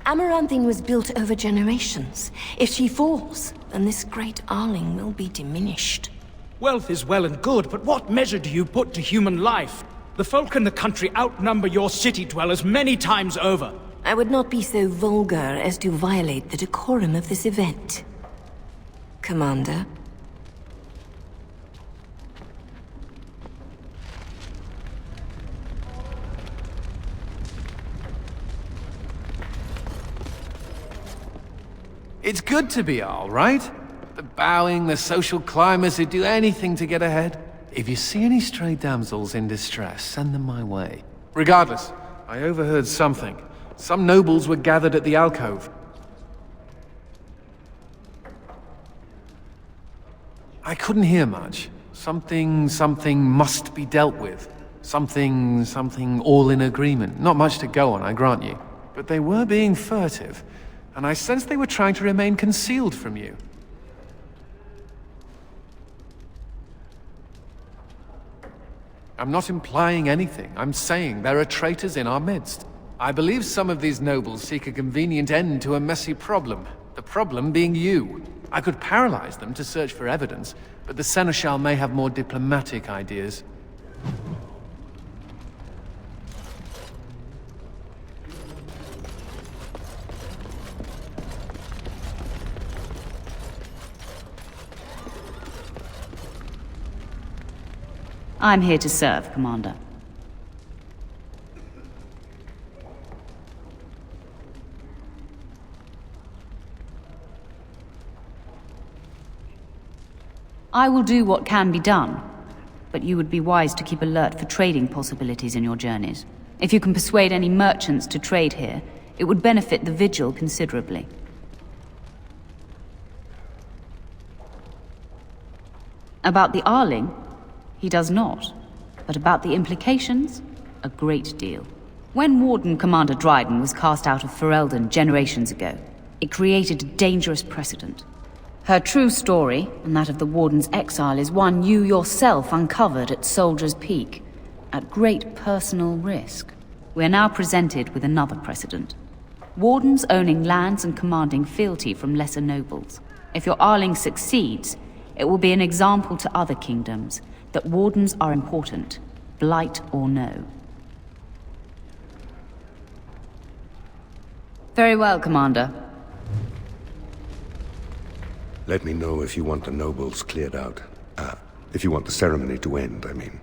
Amaranthine was built over generations. If she falls, then this great Arling will be diminished. Wealth is well and good, but what measure do you put to human life? The folk in the country outnumber your city dwellers many times over. I would not be so vulgar as to violate the decorum of this event. Commander? It's good to be Jarl, right? The bowing, the social climbers who do anything to get ahead. If you see any stray damsels in distress, send them my way. Regardless, I overheard something. Some nobles were gathered at the alcove. I couldn't hear much. Something must be dealt with. Something all in agreement. Not much to go on, I grant you. But they were being furtive, and I sensed they were trying to remain concealed from you. I'm not implying anything. I'm saying there are traitors in our midst. I believe some of these nobles seek a convenient end to a messy problem. The problem being you. I could paralyze them to search for evidence, but the Seneschal may have more diplomatic ideas. I'm here to serve, Commander. I will do what can be done, but you would be wise to keep alert for trading possibilities in your journeys. If you can persuade any merchants to trade here, it would benefit the Vigil considerably. About the Arling, he does not. But about the implications, a great deal. When Warden Commander Dryden was cast out of Ferelden generations ago, it created a dangerous precedent. Her true story, and that of the Warden's exile, is one you yourself uncovered at Soldier's Peak, at great personal risk. We are now presented with another precedent. Wardens owning lands and commanding fealty from lesser nobles. If your Arling succeeds, it will be an example to other kingdoms that Wardens are important, blight or no. Very well, Commander. Let me know if you want the nobles cleared out. If you want the ceremony to end, I mean.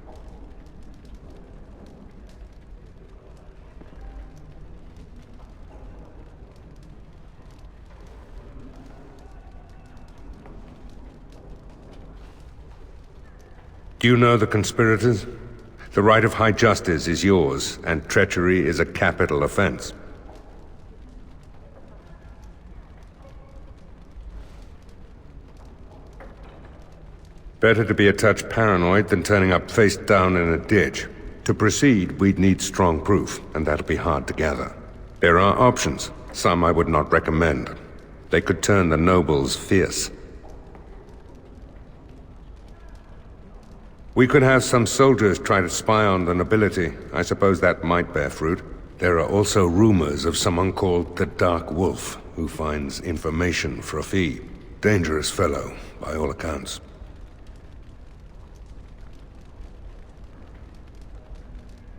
Do you know the conspirators? The right of high justice is yours, and treachery is a capital offense. Better to be a touch paranoid than turning up face down in a ditch. To proceed, we'd need strong proof, and that'll be hard to gather. There are options, some I would not recommend. They could turn the nobles fierce. We could have some soldiers try to spy on the nobility. I suppose that might bear fruit. There are also rumors of someone called the Dark Wolf, who finds information for a fee. Dangerous fellow, by all accounts.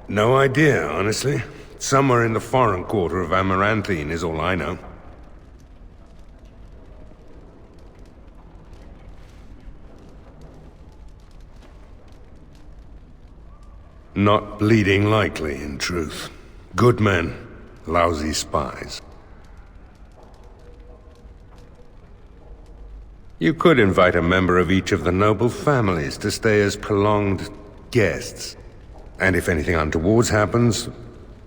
No idea, honestly. Somewhere in the foreign quarter of Amaranthine is all I know. Not bleeding likely, in truth. Good men, lousy spies. You could invite a member of each of the noble families to stay as prolonged guests. And if anything untoward happens,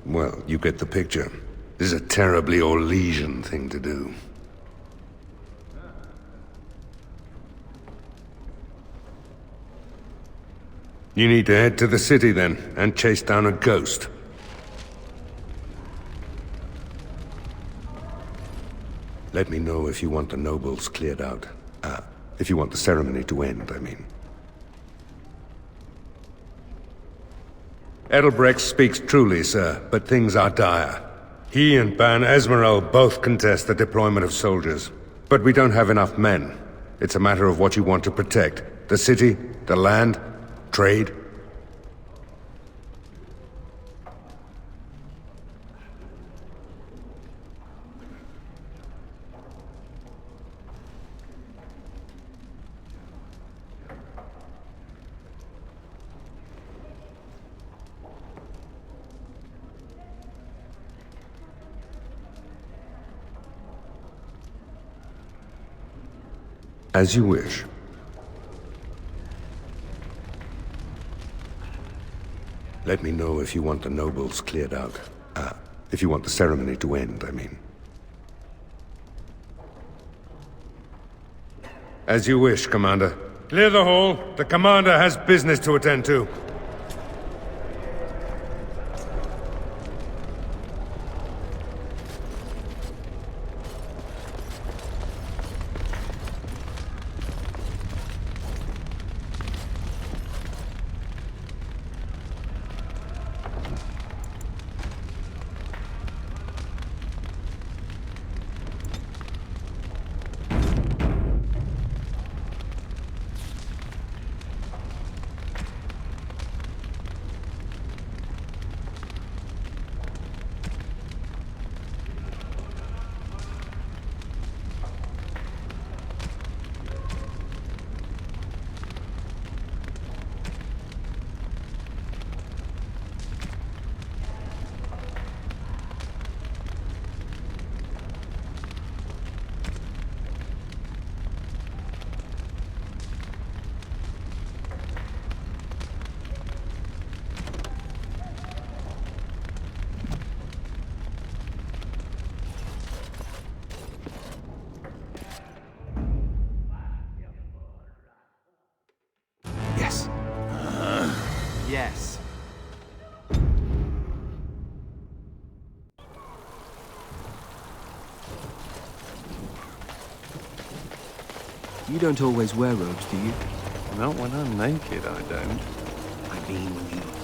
well, you get the picture. This is a terribly Orlesian thing to do. You need to head to the city then, and chase down a ghost. Let me know if you want the nobles cleared out. If you want the ceremony to end, I mean. Edelbrecht speaks truly, sir, but things are dire. He and Ban Esmeralda both contest the deployment of soldiers. But we don't have enough men. It's a matter of what you want to protect. The city, the land, trade. As you wish. Let me know if you want the nobles cleared out. If you want the ceremony to end, I mean. As you wish, Commander. Clear the hall. The Commander has business to attend to. Yes. You don't always wear robes, do you? Not when I'm naked, I don't. I mean, when you